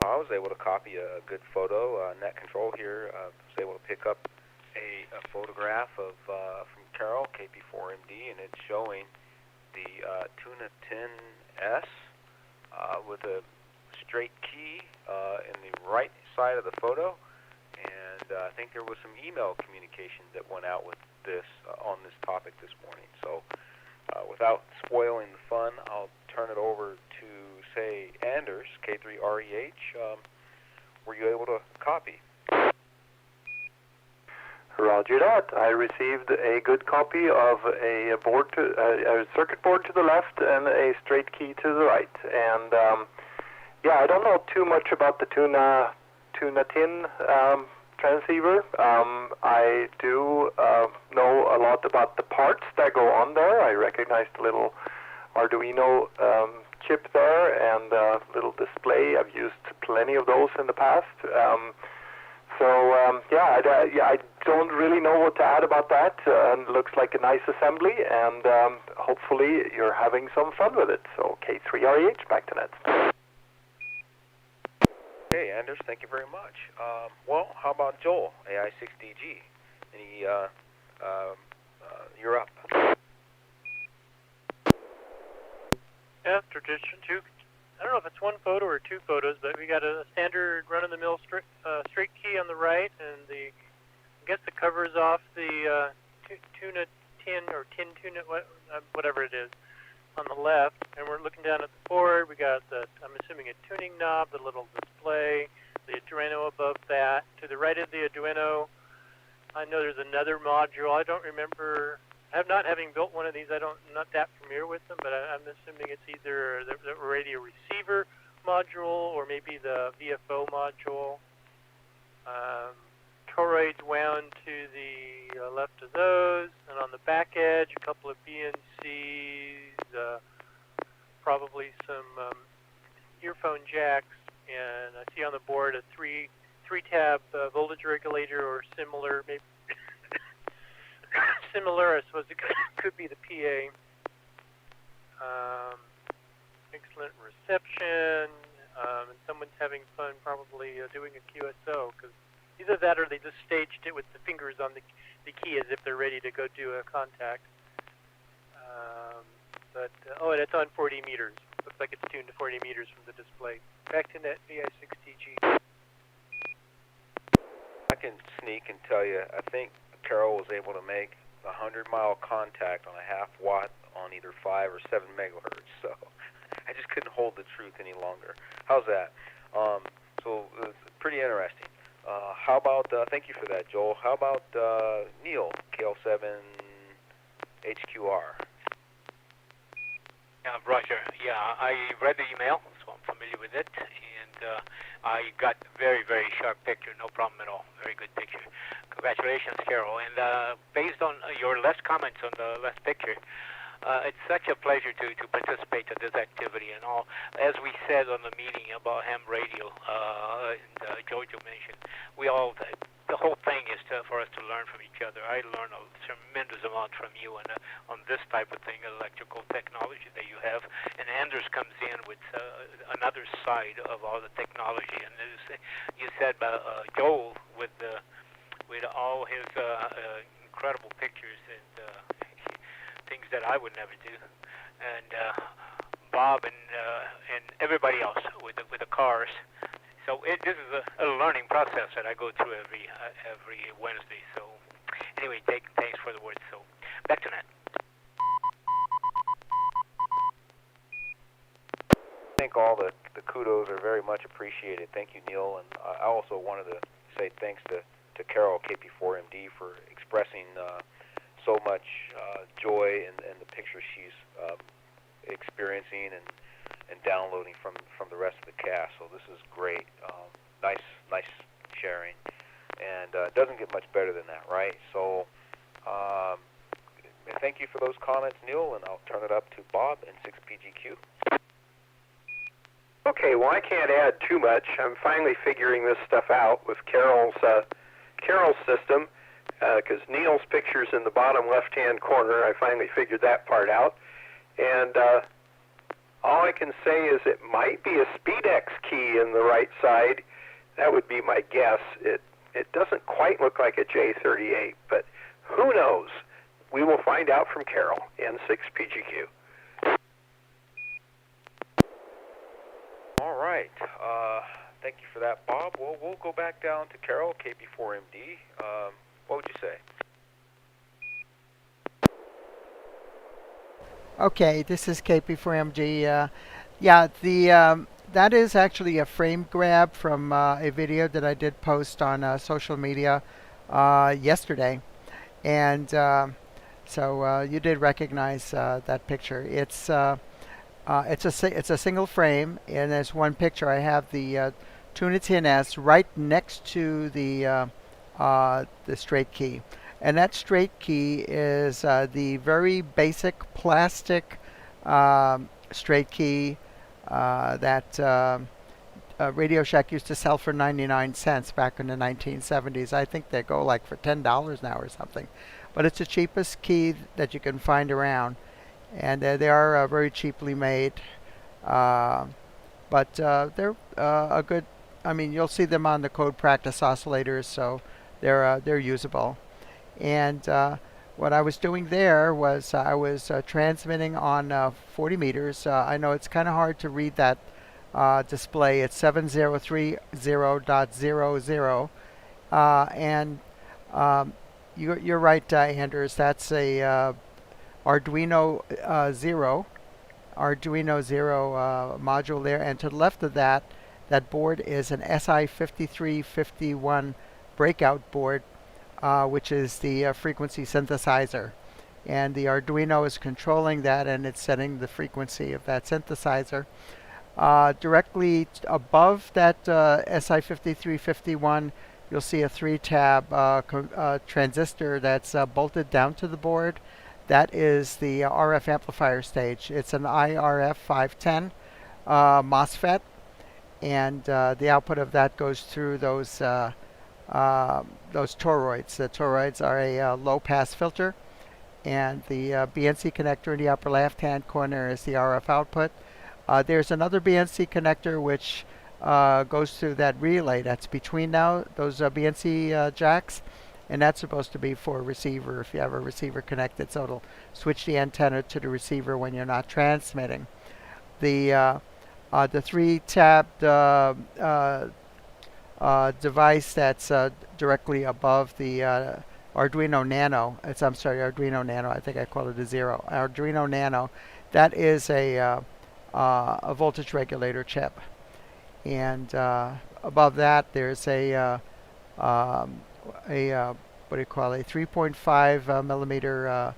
I was able to copy a good photo. Net Control here was able to pick up a photograph of from Carol, KP4MD, and it's showing the Tuna 10S with a straight key in the right side of the photo, and I think there was some email communication that went out with this on this topic this morning. So without spoiling the fun, I'll turn it over to, say, Anders, K3REH. Were you able to copy? Roger that. I received a good copy of a circuit board to the left and a straight key to the right. And yeah, I don't know too much about the tuna tin transceiver. I do know a lot about the parts that go on there. I recognize the little Arduino chip there and little display. I've used plenty of those in the past. I don't really know what to add about that. Looks like a nice assembly, and hopefully you're having some fun with it. So K3REH, back to net. Okay, Anders, thank you very much. Well, how about Joel, AI6DG? You're up. Yeah, tradition two. I don't know if it's one photo or two photos, but we got a standard run-of-the-mill straight key on the right, and I guess the cover's off the tuna tin or tin tuna, whatever it is, on the left. And we're looking down at the board. We got I'm assuming a tuning knob, the little display, the Arduino above that. To the right of the Arduino, I know there's another module. I don't remember. Not having built one of these, I'm not that familiar with them, but I'm assuming it's either the radio receiver module or maybe the VFO module. Toroids wound to the left of those, and on the back edge, a couple of BNCs, probably some earphone jacks, and I see on the board a three-tab voltage regulator or similar, maybe. Similar, I suppose it could be the PA. Excellent reception, and someone's having fun probably doing a QSO, because either that or they just staged it with the fingers on the key as if they're ready to go do a contact. And it's on 40 meters. Looks like it's tuned to 40 meters from the display. Back to net VI6TG. I can sneak and tell you, I think Carol was able to make a 100-mile contact on a half watt on either 5 or 7 megahertz. So I just couldn't hold the truth any longer. How's that? So pretty interesting. How about, thank you for that, Joel. How about Neil, KL7HQR? Roger. Yeah, I read the email, so I'm familiar with it, and I got very, very sharp picture, no problem at all. Very good picture. Congratulations, Carol. And based on your last comments on the last picture, it's such a pleasure to participate in this activity and all. As we said on the meeting about ham radio, and Jojo mentioned, the whole thing is for us to learn from each other. I learn a tremendous amount from you on this type of thing, electrical technology that you have. And Anders comes in with another side of all the technology. And you said Joel with all his incredible pictures and things that I would never do, and Bob and everybody else with the cars. So this is a learning process that I go through every Wednesday. So anyway, thanks for the words. So back to net. I think all the kudos are very much appreciated. Thank you, Neil. And I also wanted to say thanks to Carol, KP4MD, for expressing so much joy in the pictures she's experiencing and downloading from the rest of the cast. So this is great. Nice sharing. And it doesn't get much better than that, right? So thank you for those comments, Neil, and I'll turn it up to Bob in 6PGQ. Okay, well, I can't add too much. I'm finally figuring this stuff out with Carol's system, because Neil's picture's in the bottom left-hand corner. I finally figured that part out. And all I can say is it might be a SpeedX key in the right side. That would be my guess. It doesn't quite look like a J38, but who knows? We will find out from Carol, N6PGQ. right. Thank you for that, Bob. Well, we'll go back down to Carol, KB4MD. What would you say? Okay, this is KP4MG. Yeah, the that is actually a frame grab from a video that I did post on social media yesterday, and so you did recognize that picture. It's a single frame, and there's one picture. I have the Tuna TNS right next to the straight key. And that straight key is the very basic plastic straight key that Radio Shack used to sell for 99 cents back in the 1970s. I think they go like for $10 now or something. But it's the cheapest key that you can find around. And they are very cheaply made. But they're a good, I mean, you'll see them on the code practice oscillators, so they're usable. And what I was doing there was I was transmitting on 40 meters. I know it's kind of hard to read that display. It's 7030.00. And you're right, Anders. That's a Arduino Zero module there. And to the left of that, that board is an SI5351 breakout board, which is the frequency synthesizer. And the Arduino is controlling that, and it's setting the frequency of that synthesizer. Directly above that SI5351, you'll see a 3-tab transistor that's bolted down to the board. That is the RF amplifier stage. It's an IRF 510 MOSFET, and the output of that goes through those toroids. The toroids are a low-pass filter, and the BNC connector in the upper left-hand corner is the RF output. There's another BNC connector which goes through that relay that's between those BNC jacks, and that's supposed to be for a receiver if you have a receiver connected, so it'll switch the antenna to the receiver when you're not transmitting. The 3-tabbed device that's directly above the Arduino Nano. Arduino Nano. I think I called it a Zero. Arduino Nano. That is a voltage regulator chip, and above that there's a what do you call it? A 3.5 millimeter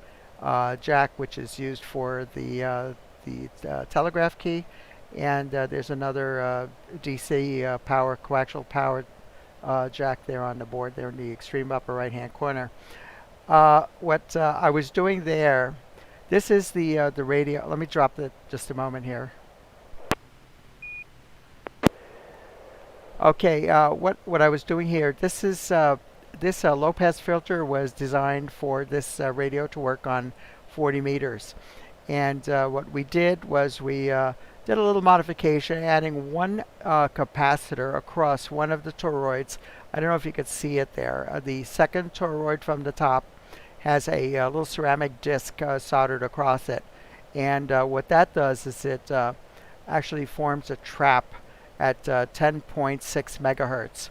jack, which is used for the telegraph key. And there's another DC power, coaxial power jack there on the board there in the extreme upper right hand corner. What I was doing there, this is the radio. Let me drop it just a moment here. Okay, what I was doing here, this is this low pass filter was designed for this radio to work on 40 meters. And what we did was we did a little modification, adding one capacitor across one of the toroids. I don't know if you could see it there. The second toroid from the top has a little ceramic disc soldered across it. And what that does is it actually forms a trap at 10.6 megahertz.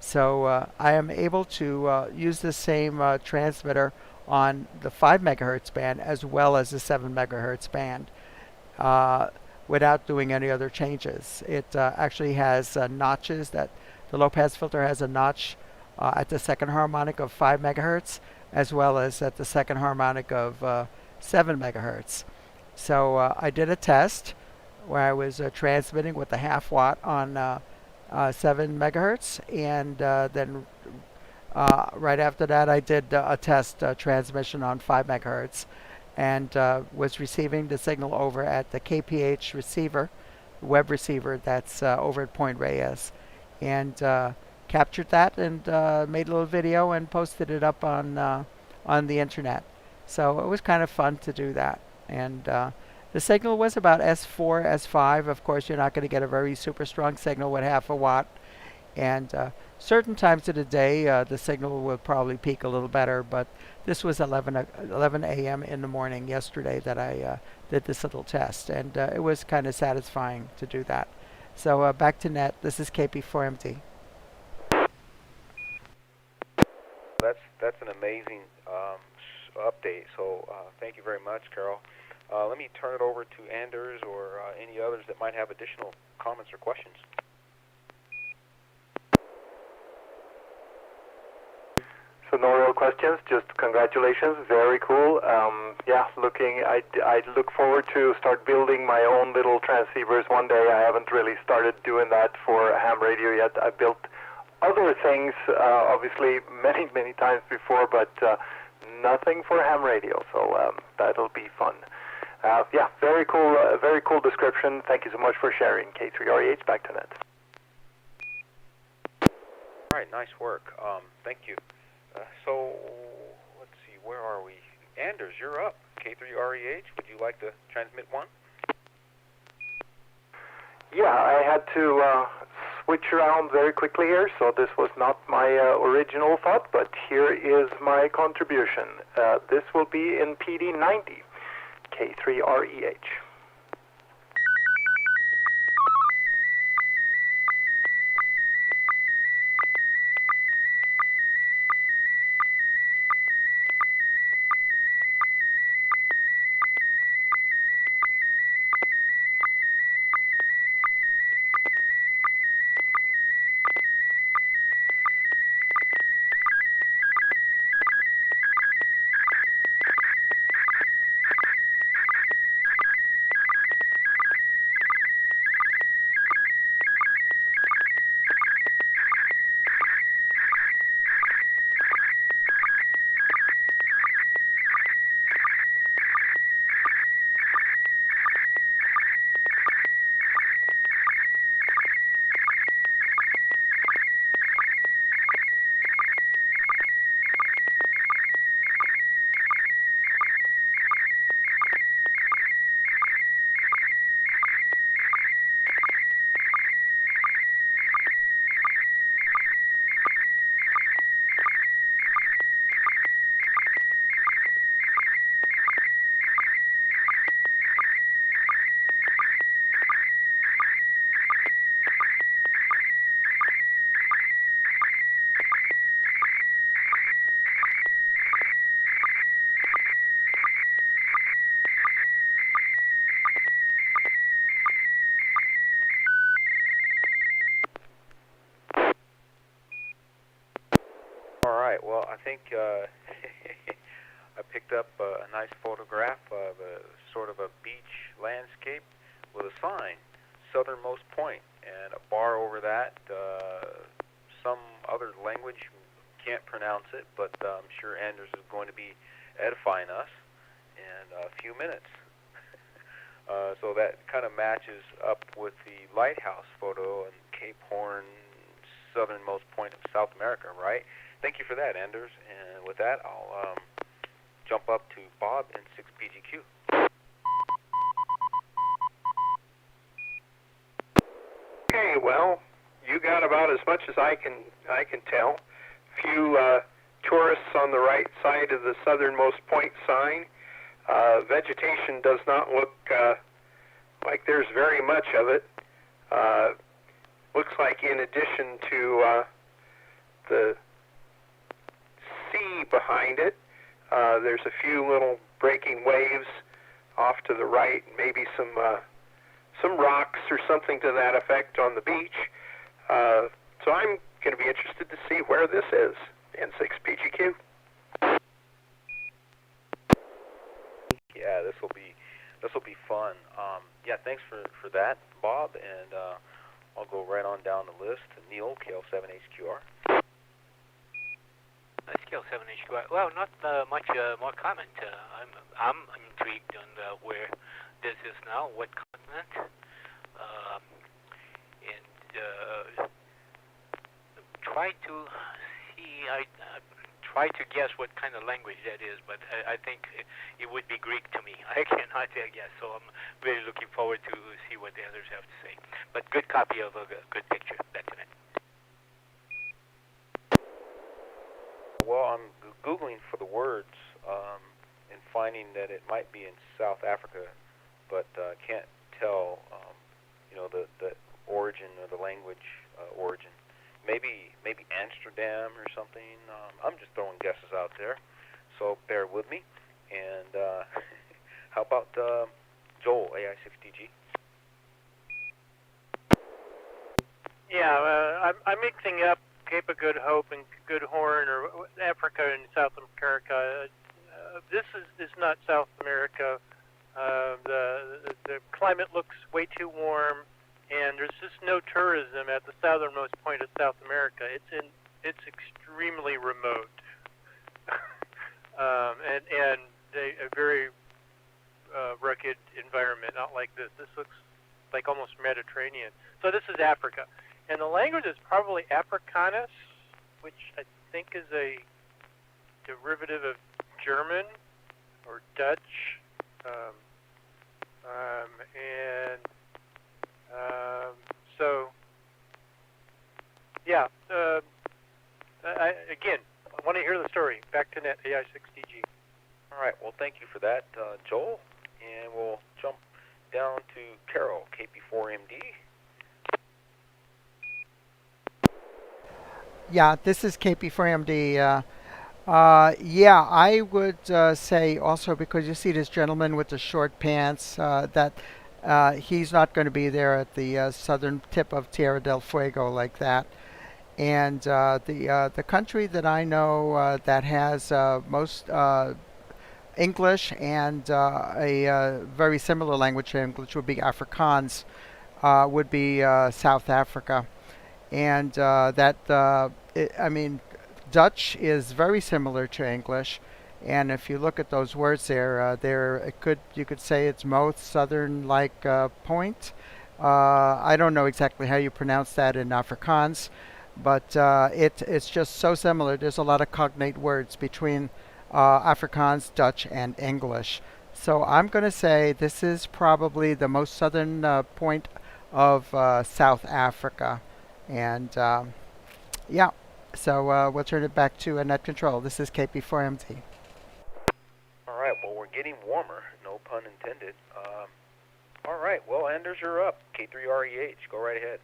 So I am able to use the same transmitter on the 5 megahertz band as well as the 7 megahertz band without doing any other changes. It actually has notches. That the low pass filter has a notch at the second harmonic of 5 megahertz as well as at the second harmonic of 7 megahertz. So I did a test where I was transmitting with a half watt on 7 megahertz, and then right after that I did a test transmission on 5 megahertz, and was receiving the signal over at the KPH receiver, web receiver that's over at Point Reyes, and captured that and made a little video and posted it up on the internet. So it was kind of fun to do that. And the signal was about S4, S5. Of course, you're not going to get a very super strong signal with half a watt. And certain times of the day, the signal will probably peak a little better. But this was 11 a.m. in the morning yesterday that I did this little test. And it was kind of satisfying to do that. So back to net. This is KP4MD. That's an amazing update. So thank you very much, Carol. Let me turn it over to Anders or any others that might have additional comments or questions. So no real questions, just congratulations, very cool. Yeah, I look forward to start building my own little transceivers one day. I haven't really started doing that for ham radio yet. I built other things, obviously, many times before, but nothing for ham radio, so that'll be fun. Yeah, very cool description. Thank you so much for sharing, K3REH. Back to net. All right, nice work. Thank you. So, let's see, where are we? Anders, you're up. K3REH, would you like to transmit one? Yeah, I had to switch around very quickly here, so this was not my original thought, but here is my contribution. This will be in PD90, K3REH. Well, I think I picked up a nice photograph of a sort of a beach landscape with a sign, southernmost point, and a bar over that, some other language, can't pronounce it, but I'm sure Anders is going to be edifying us in a few minutes. So that kind of matches up with the lighthouse photo and Cape Horn, southernmost point of South America, right? Thank you for that, Anders. And with that, I'll jump up to Bob in N6PGQ. Okay, well, you got about as much as I can tell. Few tourists on the right side of the southernmost point sign. Vegetation does not look like there's very much of it. Looks like in addition to the sea behind it, there's a few little breaking waves off to the right, maybe some rocks or something to that effect on the beach. So I'm going to be interested to see where this is. N6PGQ. Yeah, this will be fun. Yeah, thanks for that, Bob, and I'll go right on down the list to Neil, KL7HQR. KL7HQR. Well, not much more comment. I'm intrigued on where this is now, what continent, and try to see. I try to guess what kind of language that is, but I think it would be Greek to me. I cannot guess, so I'm really looking forward to see what the others have to say. But good copy of a good picture. Back to that. Well, I'm Googling for the words and finding that it might be in South Africa, but can't tell, origin or the language origin. Maybe Amsterdam or something. I'm just throwing guesses out there, so bear with me. And how about Joel, AI6DG? Yeah, I'm mixing up Cape of Good Hope and Good Horn, or Africa and South America. This is not South America. The climate looks way too warm, and there's just no tourism at the southernmost point of South America. It's extremely remote, and a very rugged environment. Not like this. This looks like almost Mediterranean. So this is Africa. And the language is probably Afrikaans, which I think is a derivative of German or Dutch. So, yeah. Again, I want to hear the story. Back to net, AI6DG. All right. Well, thank you for that, Joel. And we'll jump down to Carol, KP4MD. Yeah, this is KP4MD. Yeah, I would say also, because you see this gentleman with the short pants, that he's not going to be there at the southern tip of Tierra del Fuego like that. And the country that I know that has most English and a very similar language to English would be Afrikaans, would be South Africa. And I mean, Dutch is very similar to English, and if you look at those words there, you could say it's most southern like point. I don't know exactly how you pronounce that in Afrikaans, but it's just so similar. There's a lot of cognate words between Afrikaans, Dutch, and English. So I'm going to say this is probably the most southern point of South Africa. And yeah, so we'll turn it back to Net Control. This is KP4MD. All right, well, we're getting warmer, no pun intended. All right, well, Anders, you're up. K3REH, go right ahead.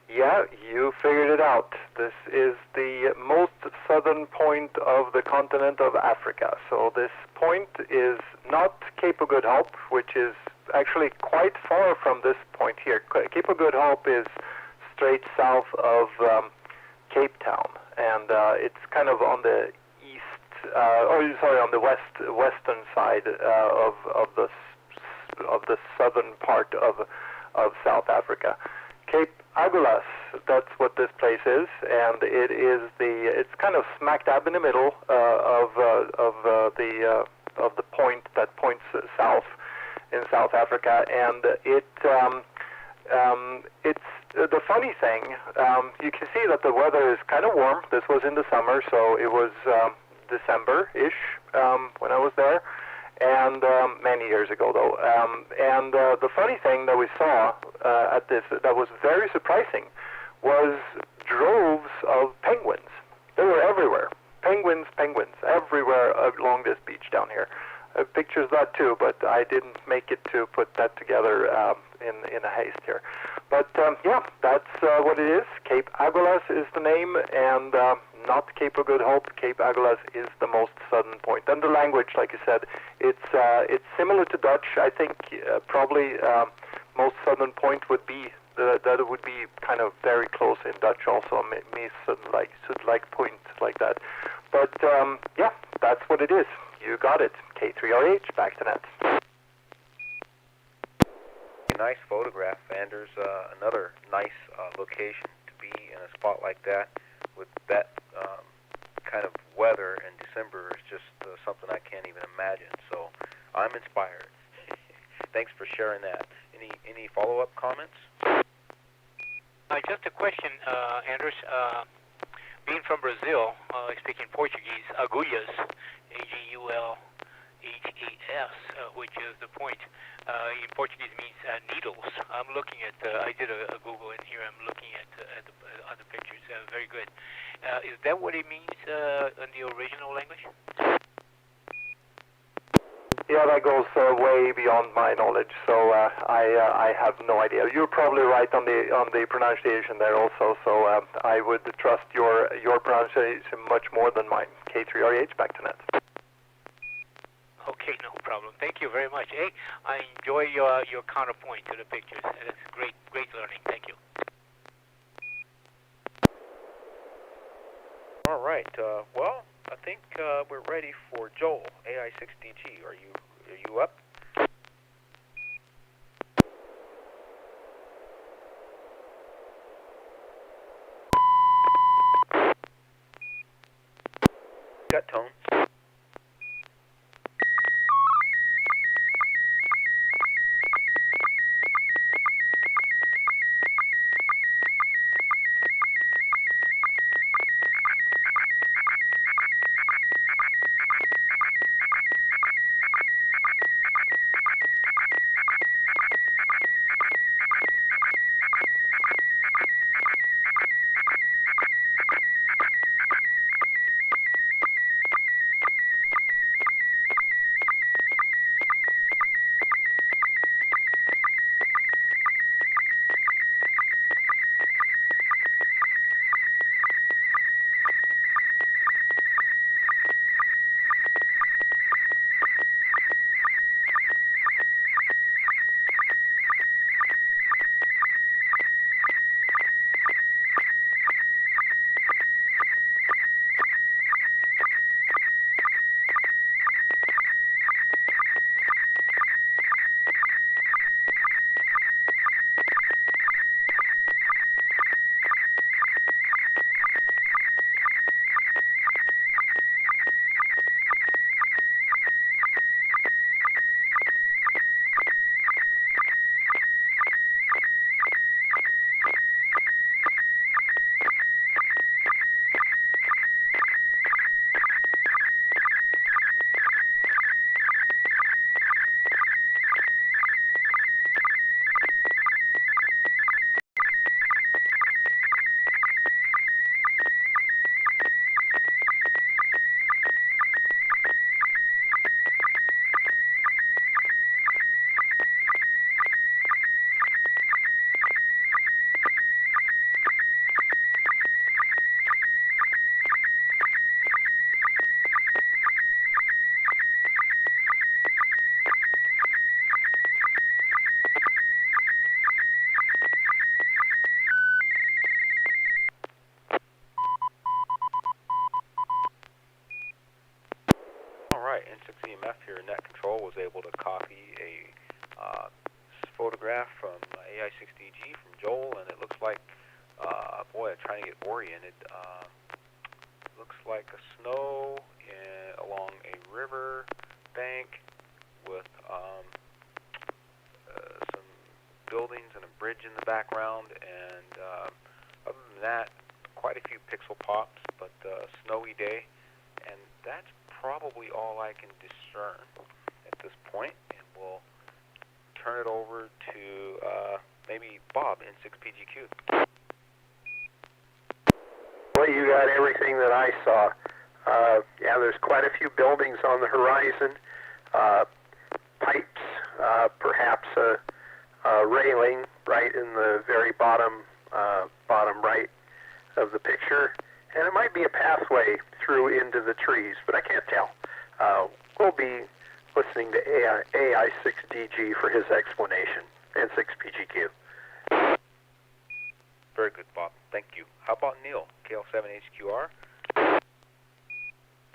Yeah, you figured it out. This is the most southern point of the continent of Africa. So this point is not Cape of Good Hope, which is actually quite far from this point here. Cape of Good Hope is straight south of Cape Town, and it's kind of on the on the western side of the southern part of South Africa. Cape Agulhas, that's what this place is, and it's kind of smack dab in the middle of the point that points south in South Africa, and it's the funny thing. You can see that the weather is kind of warm. This was in the summer, so it was December-ish when I was there, and many years ago though. And the funny thing that we saw at this that was very surprising was droves of penguins. They were everywhere. Penguins everywhere along this beach down here. Pictures of that too, but I didn't make it to put that together in a haste here. But yeah, that's what it is. Cape Agulhas is the name, and not Cape of Good Hope. Cape Agulhas is the most southern point. And the language, like I said, it's similar to Dutch. I think probably most southern point would be that it would be kind of very close in Dutch also. Me should like point like that. But yeah, that's what it is. You got it. K3RH, back to net. Nice photograph, Anders. Another nice location to be in a spot like that with that kind of weather in December is just something I can't even imagine. So I'm inspired. Thanks for sharing that. Any follow-up comments? Just a question, Anders. Being from Brazil, speaking Portuguese, agulhas, A-G-U-L-H-A-S, which is the point. In Portuguese means needles. I'm looking at, I did a Google in here, I'm looking at the other pictures, very good. Is that what it means in the original language? Yeah, that goes way beyond my knowledge, so I have no idea. You're probably right on the pronunciation there also, so I would trust your pronunciation much more than mine. K3RH, back to net. Okay, no problem. Thank you very much. Hey, I enjoy your counterpoint to the pictures. It's great learning. Thank you. All right. Well, I think we're ready for Joel, AI6DG. Are you up? Got tone. All right, N6NA here, Net Control, was able to copy a photograph from AI6DG from Joel, and it looks like, boy, I'm trying to get oriented. Looks like a snow along a river bank with some buildings and a bridge in the background, and other than that, quite a few pixel pops, but snowy day, and that's probably all I can discern at this point, and we'll turn it over to maybe Bob, N6PGQ. Well, you got everything that I saw. Yeah, there's quite a few buildings on the horizon, pipes, perhaps a railing right in the very bottom right of the picture, and it might be a pathway through into the trees, but I can't tell. We'll be listening to AI6DG for his explanation. N6PGQ. Very good, Bob. Thank you. How about Neil, KL7HQR?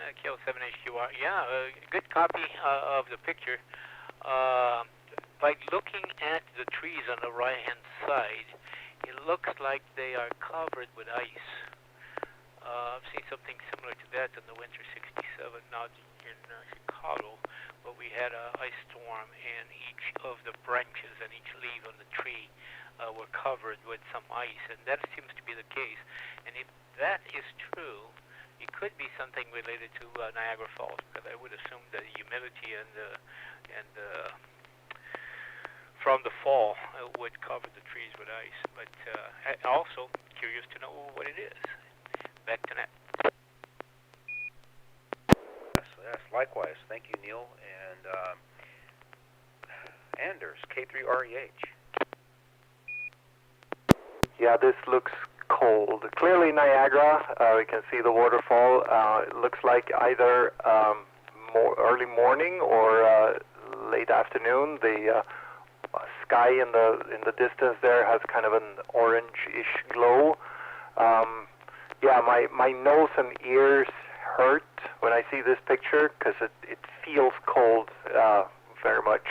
KL7HQR. Yeah, good copy of the picture. By looking at the trees on the right-hand side, it looks like they are covered with ice. I've seen something similar to that in the winter '67, not in Chicago, but we had an ice storm, and each of the branches and each leaf on the tree were covered with some ice, and that seems to be the case. And if that is true, it could be something related to Niagara Falls, because I would assume that the humidity and from the fall would cover the trees with ice. But also curious to know what it is. Back to net. Yes, likewise. Thank you, Neil. And Anders, K3REH. Yeah, this looks cold. Clearly Niagara. We can see the waterfall. It looks like either early morning or late afternoon. The sky in the distance there has kind of an orange-ish glow. Yeah, my nose and ears hurt when I see this picture because it feels cold very much.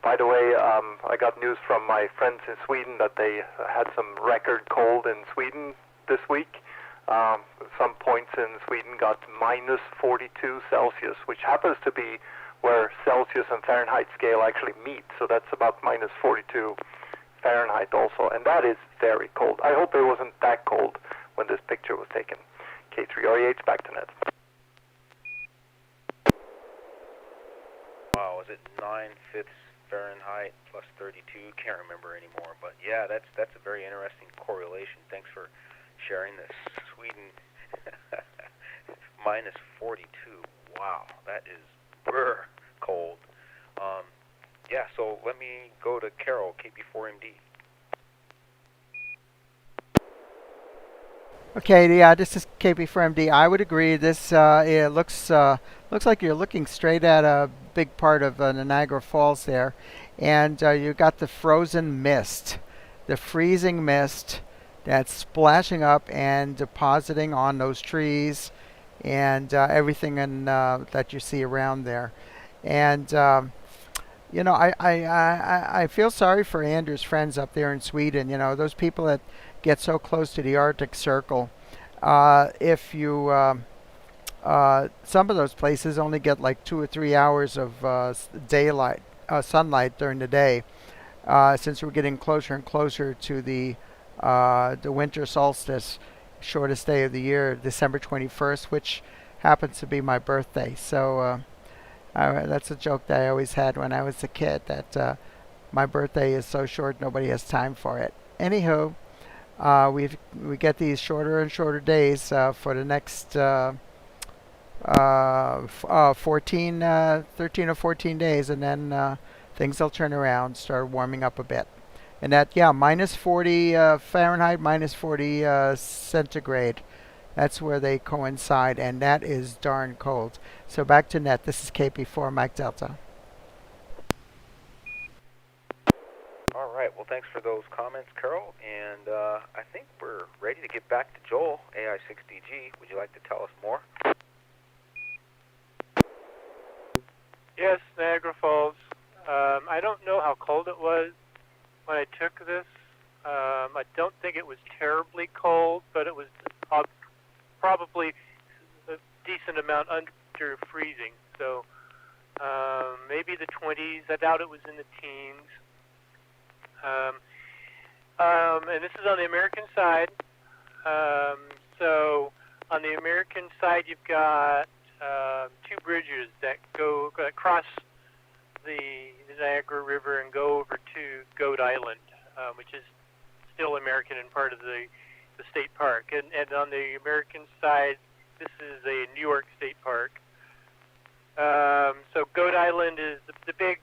By the way, I got news from my friends in Sweden that they had some record cold in Sweden this week. Some points in Sweden got minus 42 Celsius, which happens to be where Celsius and Fahrenheit scale actually meet. So that's about minus 42 Fahrenheit also, and that is very cold. I hope it wasn't that cold when this picture was taken. K3REH, back to net. Wow, is it 9/5 Fahrenheit plus 32? Can't remember anymore, but yeah, that's a very interesting correlation. Thanks for sharing this. Sweden, minus 42. Wow, that is cold. Yeah, so let me go to Carol, KP4MD. Okay, yeah, this is KP4MD. I would agree. This it looks like you're looking straight at a big part of Niagara Falls there, and you got the frozen mist, the freezing mist that's splashing up and depositing on those trees and everything that you see around there. And you know, I feel sorry for Anders' friends up there in Sweden. You know, those people that get so close to the Arctic Circle. If you some of those places only get like 2 or 3 hours of daylight, sunlight during the day. Since we're getting closer and closer to the winter solstice, shortest day of the year, December 21st, which happens to be my birthday. So that's a joke that I always had when I was a kid, that my birthday is so short nobody has time for it. Anywho, we get these shorter and shorter days for the next 13 or 14 days, and then things will turn around, start warming up a bit. And that, yeah, minus 40 Fahrenheit, minus 40 centigrade. That's where they coincide, and that is darn cold. So back to net. This is KP4 Mike Delta. All right. Well, thanks for those comments, Carol. And I think we're ready to get back to Joel, AI6DG. Would you like to tell us more? Yes, Niagara Falls. I don't know how cold it was when I took this. I don't think it was terribly cold, but it was probably a decent amount under freezing. So maybe the 20s. I doubt it was in the teens. And this is on the American side. So on the American side, you've got two bridges that cross the Niagara River and go over to Goat Island, which is still American and part of the state park. And on the American side, this is a New York State Park. So Goat Island is the big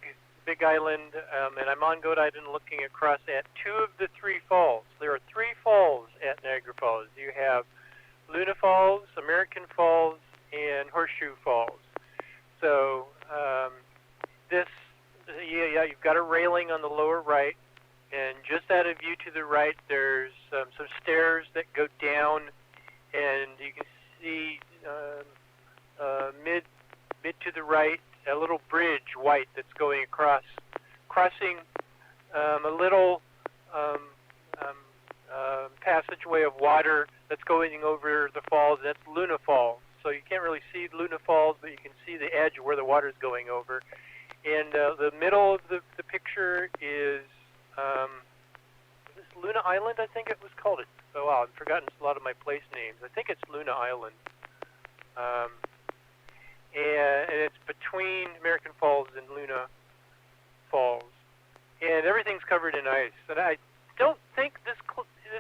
island, and I'm on Goat Island looking across at two of the three falls. There are three falls at Niagara Falls. You have Luna Falls, American Falls, and Horseshoe Falls. So you've got a railing on the lower right, and just out of view to the right, there's some stairs that go down, and you can see mid to the right a little bridge, white, that's going crossing a little passageway of water that's going over the falls. That's Luna Falls. So you can't really see Luna Falls, but you can see the edge where the water's going over. And the middle of the picture is this Luna Island, I think it was called. Oh, wow, I've forgotten a lot of my place names. I think it's Luna Island. And it's between American Falls and Luna Falls. And everything's covered in ice. And I don't think this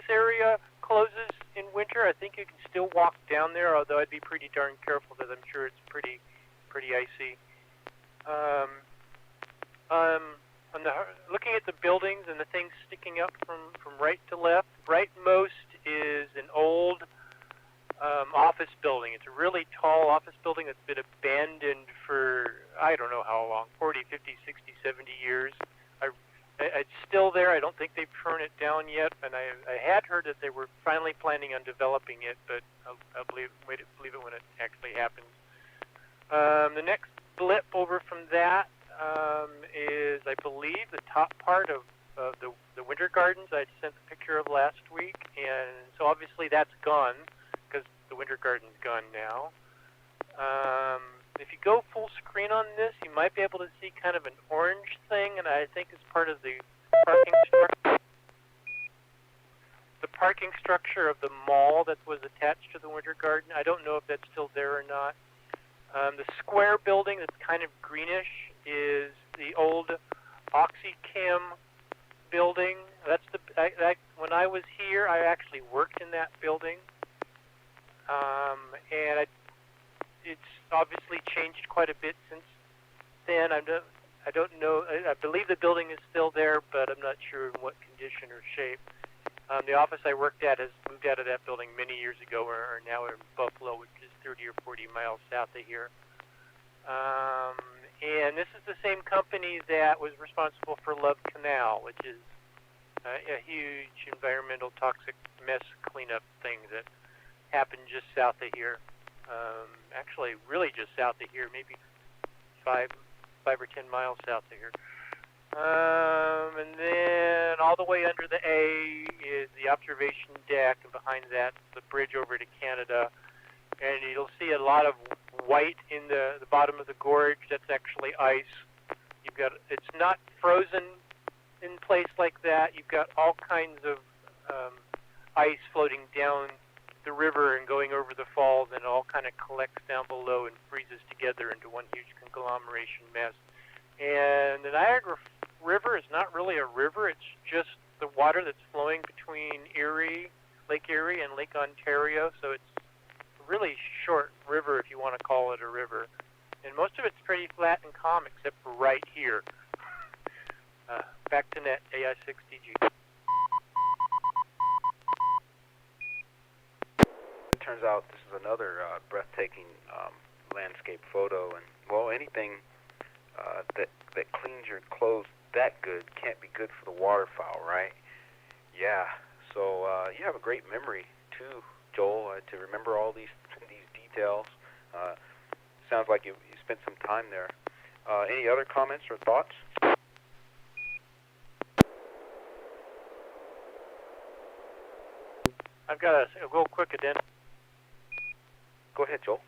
area closes in winter. I think you can still walk down there, although I'd be pretty darn careful because I'm sure it's pretty icy. Looking at the buildings and the things sticking up from right to left, rightmost is an old office building. It's a really tall office building that's been abandoned for, I don't know how long, 40, 50, 60, 70 years. It's still there. I don't think they've torn it down yet, and I had heard that they were finally planning on developing it, but I'll believe it when it actually happens. The next blip over from that is, I believe, the top part of the Winter Gardens I sent the picture of last week, and so obviously that's gone because the Winter Garden's gone now. If you go full screen on this, you might be able to see kind of an orange thing, and I think it's part of the parking structure of the mall that was attached to the Winter Garden. I don't know if that's still there or not. The square building that's kind of greenish is the old OxyChem building. That's when I was here, I actually worked in that building, and it's obviously changed quite a bit since then. I don't know. I believe the building is still there, but I'm not sure in what condition or shape. The office I worked at has moved out of that building many years ago, or now in Buffalo, which is 30 or 40 miles south of here. And this is the same company that was responsible for Love Canal, which is a huge environmental toxic mess cleanup thing that happened just south of here. Actually, really just south of here, maybe 5 or 10 miles south of here. And then all the way under the A is the observation deck, and behind that, the bridge over to Canada. And you'll see a lot of white in the bottom of the gorge. That's actually ice. It's not frozen in place like that. You've got all kinds of ice floating down the river and going over the falls, and it all kind of collects down below and freezes together into one huge conglomeration mess. And the Niagara River is not really a river. It's just the water that's flowing between Lake Erie and Lake Ontario. So it's a really short river, if you want to call it a river. And most of it's pretty flat and calm, except for right here. Back to net, AI6DG. It turns out this is another breathtaking landscape photo, and well, anything that cleans your clothes that good can't be good for the waterfowl, right? Yeah. So you have a great memory too, Joel, to remember all these details. Sounds like you spent some time there. Any other comments or thoughts? I've got a real quick addendum. Go ahead, Joel.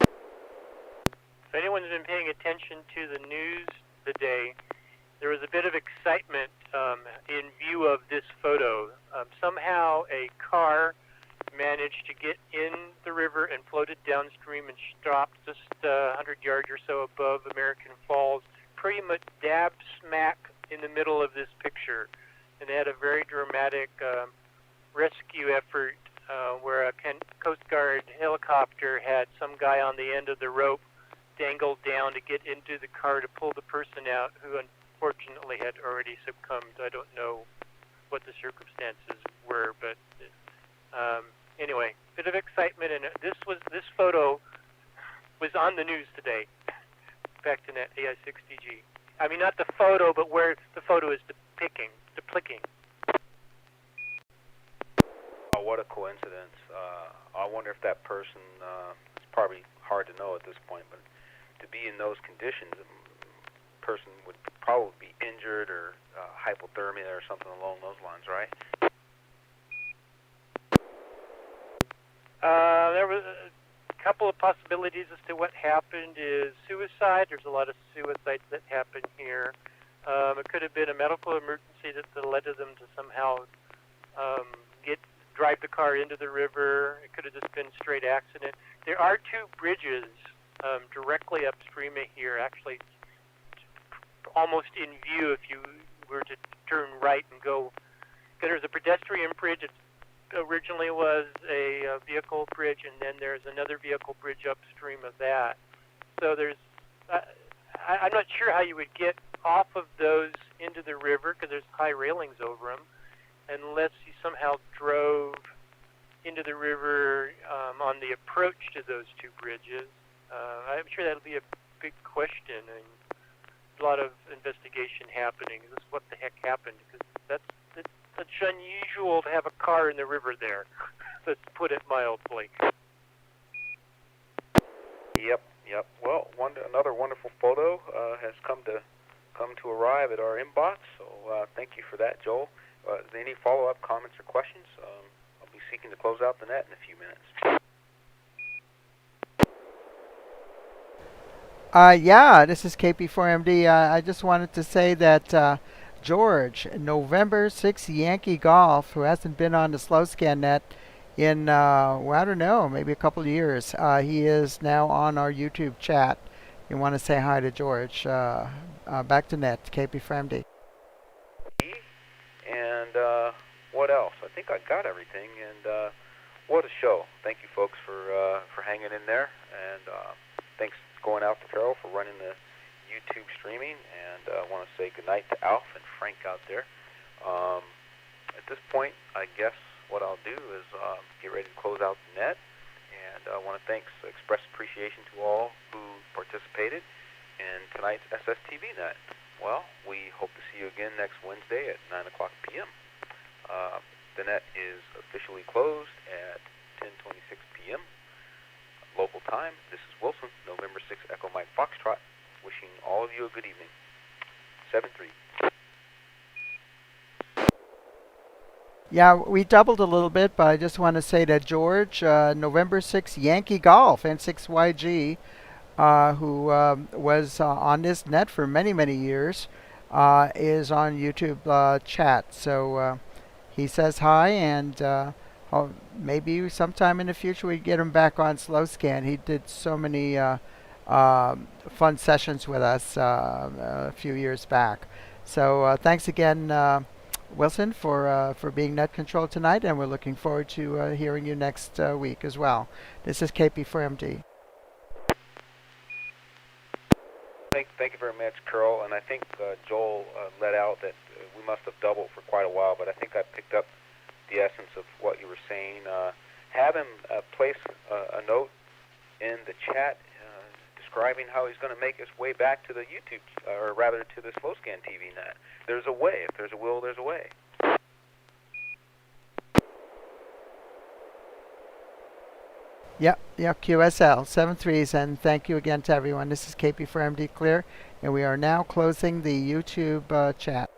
If anyone's been paying attention to the news today, there was a bit of excitement in view of this photo. Somehow a car managed to get in the river and floated downstream and stopped just 100 yards or so above American Falls, pretty much dab smack in the middle of this picture. And they had a very dramatic rescue effort where a Coast Guard helicopter had some guy on the end of the rope dangled down to get into the car to pull the person out, who unfortunately had already succumbed. I don't know what the circumstances were, but anyway, bit of excitement, and this photo was on the news today. Back to net, AI6DG. I mean, not the photo, but where the photo is depicting. Oh, what a coincidence. I wonder if that person, it's probably hard to know at this point, but to be in those conditions, a person would probably be injured or hypothermia or something along those lines, right? There was a couple of possibilities as to what happened. Is suicide. There's a lot of suicides that happen here. It could have been a medical emergency that led to them to somehow drive the car into the river. It could have just been a straight accident. There are two bridges directly upstream of here, actually almost in view if you were to turn right and go There's a pedestrian bridge. It originally was a vehicle bridge, and then there's another vehicle bridge upstream of that. So I'm not sure how you would get off of those into the river because there's high railings over them, unless you somehow drove into the river on the approach to those two bridges. I'm sure that'll be a big question and a lot of investigation happening. This is what the heck happened, because it's such unusual to have a car in the river there. Let's put it mildly. Yep. Well, another wonderful photo has come to arrive at our inbox. So thank you for that, Joel. Any follow-up comments or questions? I'll be seeking to close out the net in a few minutes. Yeah, this is KP4MD. I just wanted to say that George, November 6 Yankee Golf, who hasn't been on the slow scan net in, well, I don't know, maybe a couple of years, he is now on our YouTube chat. You want to say hi to George. Back to net, KP4MD. And what else? I think I got everything. And what a show. Thank you, folks, for hanging in there. And thanks going out to Carol for running the YouTube streaming, and I want to say goodnight to Alf and Frank out there. At this point, I guess what I'll do is get ready to close out the net, and I want to express appreciation to all who participated in tonight's SSTV Net. Well, we hope to see you again next Wednesday at 9 o'clock p.m. The net is officially closed at 10:26 p.m. local time. This is Wilson, November 6 Echo Mike Foxtrot, wishing all of you a good evening. 7-3. Yeah, we doubled a little bit, but I just want to say that George, November 6 Yankee Golf, N6YG, who was on this net for many, many years, is on YouTube chat. So he says hi, and maybe sometime in the future we get him back on slow scan. He did so many fun sessions with us a few years back. So thanks again, Wilson, for being net control tonight, and we're looking forward to hearing you next week as well. This is KP4MD. Thank you very much, Carol. And I think Joel let out that we must have doubled for quite a while, but I think I picked up the essence of what you were saying. Have him place a note in the chat describing how he's going to make his way back to the YouTube, or rather to the slow scan TV net. There's a way. If there's a will, there's a way. Yeah, QSL 7-3s, and thank you again to everyone. This is KP4MD Clear, and we are now closing the YouTube chat.